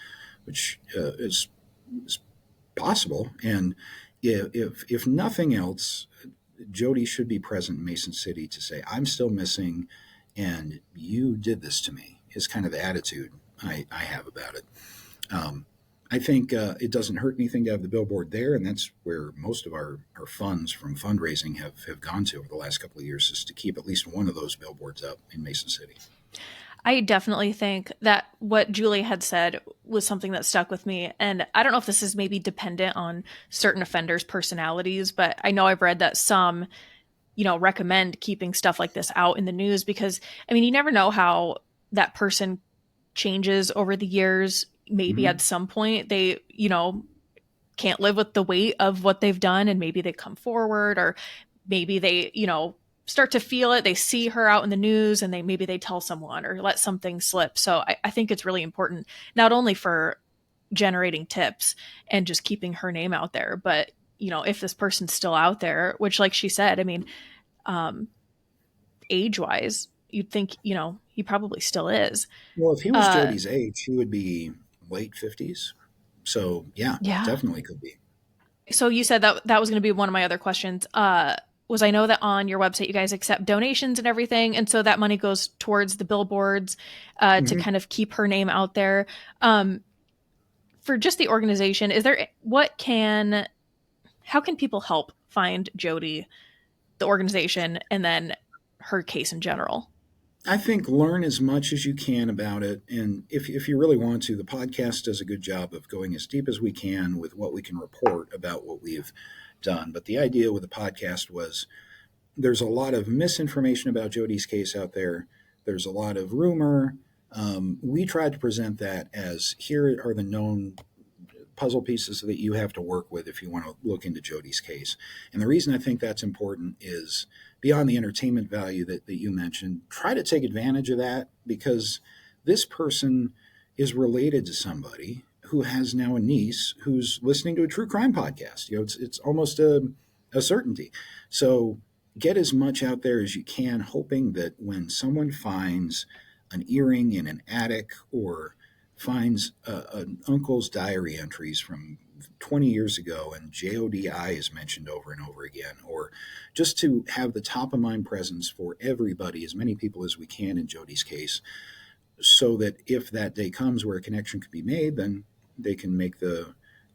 which is possible. And if nothing else, Jodi should be present in Mason City to say, I'm still missing and you did this to me, is kind of the attitude I have about it. I think it doesn't hurt anything to have the billboard there, and that's where most of our funds from fundraising have gone to over the last couple of years, is to keep at least one of those billboards up in Mason City. I definitely think that what Julie had said was something that stuck with me. And I don't know if this is maybe dependent on certain offenders' personalities, but I know I've read that some, recommend keeping stuff like this out in the news because, I mean, you never know how that person changes over the years. Maybe Mm-hmm. at some point they, can't live with the weight of what they've done and maybe they come forward, or maybe they, start to feel it. They see her out in the news and maybe they tell someone or let something slip. So I think it's really important, not only for generating tips and just keeping her name out there, but if this person's still out there, which like she said, I mean, um, age wise, you'd think, he probably still is. Well, if he was Uh, Jodi's age, he would be late 50s. So, yeah, yeah. definitely could be. So you said that was going to be one of my other questions. Was I know that on your website you guys accept donations and everything, and so that money goes towards the billboards to Hmm. kind of keep her name out there. Um, for just the organization, is there how can people help find Jodi, the organization, and then her case in general? I think learn as much as you can about it. And if you really want to, the podcast does a good job of going as deep as we can with what we can report about what we've done. But the idea with the podcast was there's a lot of misinformation about Jodi's case out there. There's a lot of rumor. We tried to present that as here are the known puzzle pieces that you have to work with if you want to look into Jodi's case. And the reason I think that's important is beyond the entertainment value that you mentioned, try to take advantage of that because this person is related to somebody who has now a niece who's listening to a true crime podcast. It's almost a certainty. So get as much out there as you can, hoping that when someone finds an earring in an attic or finds an uncle's diary entries from 20 years ago and JODI is mentioned over and over again, or just to have the top of mind presence for everybody, as many people as we can in Jodi's case, so that if that day comes where a connection could be made, then they can make the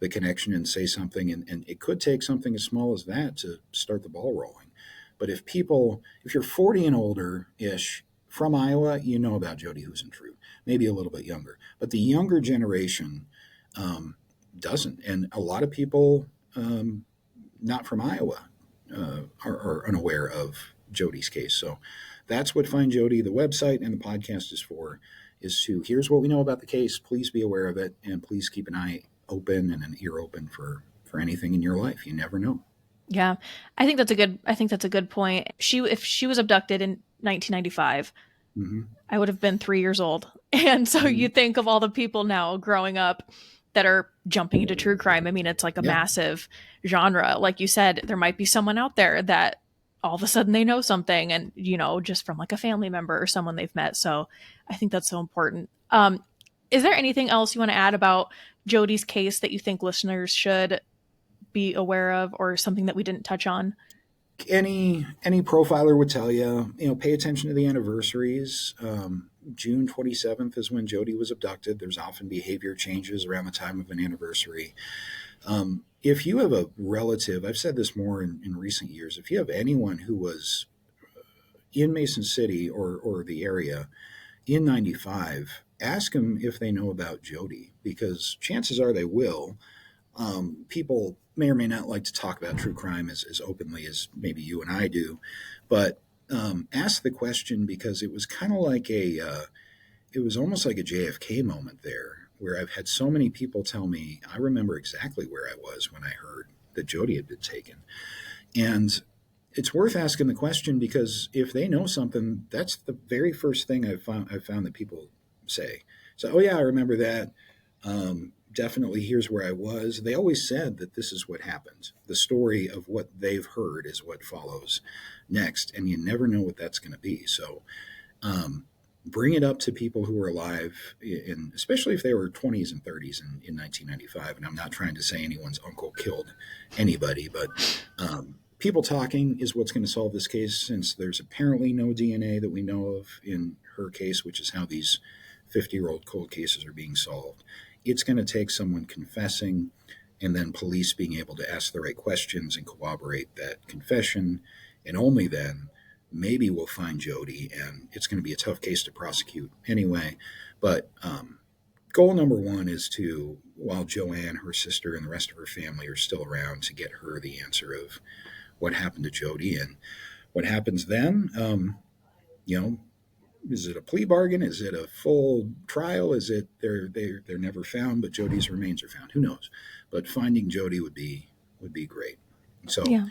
connection and say something. And it could take something as small as that to start the ball rolling. But if you're 40 and older ish from Iowa, you know about Jodi Huisentruit, maybe a little bit younger. But the younger generation um, doesn't. And a lot of people not from Iowa are unaware of Jodi's case. So that's what Find Jodi, the website and the podcast is for, is to here's what we know about the case. Please be aware of it and please keep an eye open and an ear open for anything in your life. You never know. Yeah, I think that's a good point. If she was abducted in 1995, Mm-hmm. I would have been 3 years old. And so Mm-hmm. you think of all the people now growing up that are jumping into true crime. I mean, it's like a Yeah. massive genre. Like you said, there might be someone out there that all of a sudden they know something and, just from like a family member or someone they've met. So I think that's so important. Is there anything else you want to add about Jodi's case that you think listeners should be aware of or something that we didn't touch on? Any profiler would tell you, pay attention to the anniversaries. June 27th is when Jodi was abducted. There's often behavior changes around the time of an anniversary. If you have a relative, I've said this more in recent years, if you have anyone who was in Mason City or the area in 95, ask them if they know about Jodi because chances are they will. People may or may not like to talk about true crime as openly as maybe you and I do, but ask the question because it was kind of like it was almost like a JFK moment there, where I've had so many people tell me, I remember exactly where I was when I heard that Jodi had been taken. And it's worth asking the question because if they know something, that's the very first thing I've found that people say. So, oh yeah, I remember that. Definitely, here's where I was. They always said that this is what happened. The story of what they've heard is what follows next, and you never know what that's going to be. So, um, bring it up to people who are alive, especially if they were 20s and 30s in 1995. And I'm not trying to say anyone's uncle killed anybody, but people talking is what's going to solve this case since there's apparently no DNA that we know of in her case, which is how these 50-year-old cold cases are being solved. It's going to take someone confessing and then police being able to ask the right questions and corroborate that confession. And only then maybe we'll find Jodi, and it's going to be a tough case to prosecute anyway. But goal number one is to, while Joanne, her sister, and the rest of her family are still around, to get her the answer of what happened to Jodi. And what happens then, is it a plea bargain? Is it a full trial? Is it they're never found, but Jodi's remains are found? Who knows? But finding Jodi would be great. So Yeah.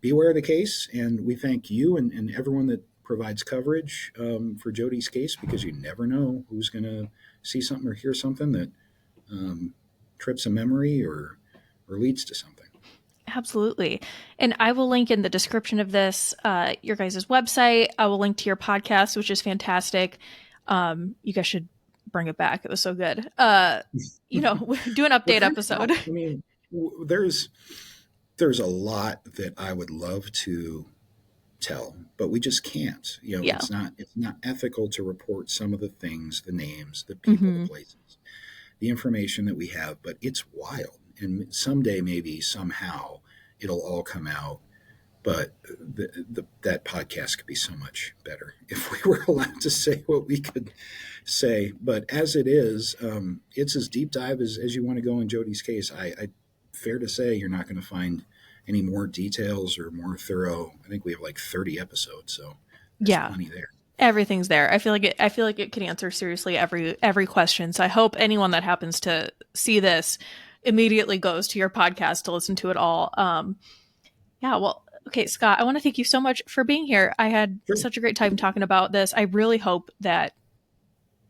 be aware of the case, and we thank you and everyone that provides coverage for Jodi's case, because you never know who's going to see something or hear something that trips a memory or leads to something. Absolutely. And I will link in the description of this, your guys' website. I will link to your podcast, which is fantastic. You guys should bring it back. It was so good. Do an update episode. I mean, there's a lot that I would love to tell, but we just can't. Yeah. It's not ethical to report some of the things, the names, the people, the places, the information that we have, but it's wild. And someday, maybe somehow, it'll all come out. But that podcast could be so much better if we were allowed to say what we could say. But as it is, it's as deep dive as you want to go in Jodi's case. I fair to say you're not going to find any more details or more thorough. I think we have like 30 episodes, so there's plenty there. Everything's there. I feel like it can answer seriously every question. So I hope anyone that happens to see this immediately goes to your podcast to listen to it all. Well, okay, Scott, I want to thank you so much for being here. I had such a great time talking about this. I really hope that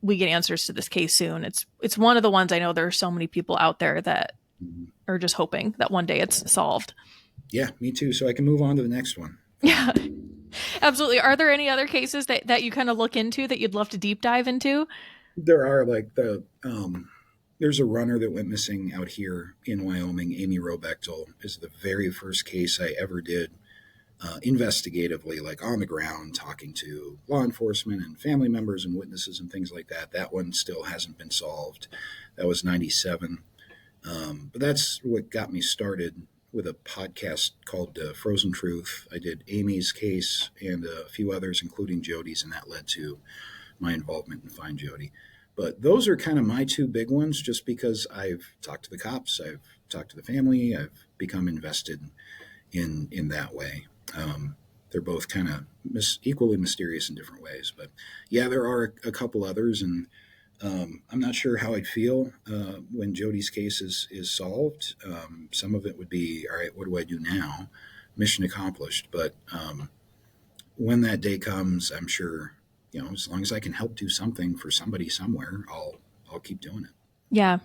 we get answers to this case soon. It's one of the ones I know there are so many people out there that are just hoping that one day it's solved. Yeah, me too. So I can move on to the next one. Yeah, absolutely. Are there any other cases that you kind of look into that you'd love to deep dive into? There are, like there's a runner that went missing out here in Wyoming. Amy Robechtel is the very first case I ever did investigatively, like on the ground, talking to law enforcement and family members and witnesses and things like that. That one still hasn't been solved. That was 97. But that's what got me started with a podcast called Frozen Truth. I did Amy's case and a few others, including Jodi's, and that led to my involvement in FindJodi. But those are kind of my two big ones, just because I've talked to the cops, I've talked to the family, I've become invested in that way. They're both kind of equally mysterious in different ways. But yeah, there are a couple others, and I'm not sure how I'd feel when Jodi's case is solved. Some of it would be, all right, what do I do now? Mission accomplished. But when that day comes, I'm sure, as long as I can help do something for somebody somewhere, I'll keep doing it. Yeah,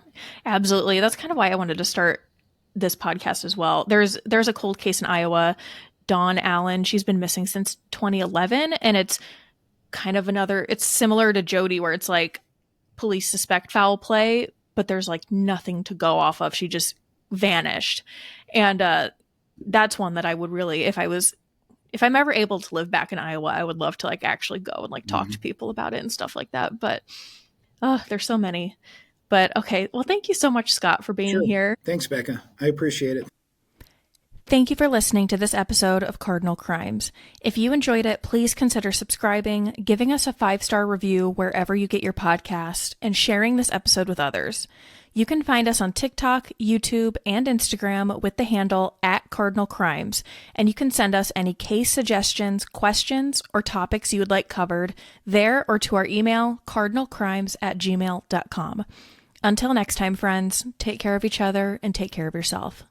absolutely. That's kind of why I wanted to start this podcast as well. There's a cold case in Iowa, Dawn Allen. She's been missing since 2011, and it's kind of it's similar to Jodi, where it's like police suspect foul play, but there's like nothing to go off of. She just vanished. And that's one that I would really, if I'm ever able to live back in Iowa, I would love to like actually go and like talk to people about it and stuff like that. But there's so many. But okay, well, thank you so much, Scott, for being here. Thanks, Becca. I appreciate it. Thank you for listening to this episode of Cardinal Crimes. If you enjoyed it, please consider subscribing, giving us a 5-star review wherever you get your podcast, and sharing this episode with others. You can find us on TikTok, YouTube, and Instagram with the handle @CardinalCrimes, and you can send us any case suggestions, questions, or topics you would like covered there or to our email, cardinalcrimes@gmail.com. Until next time, friends, take care of each other and take care of yourself.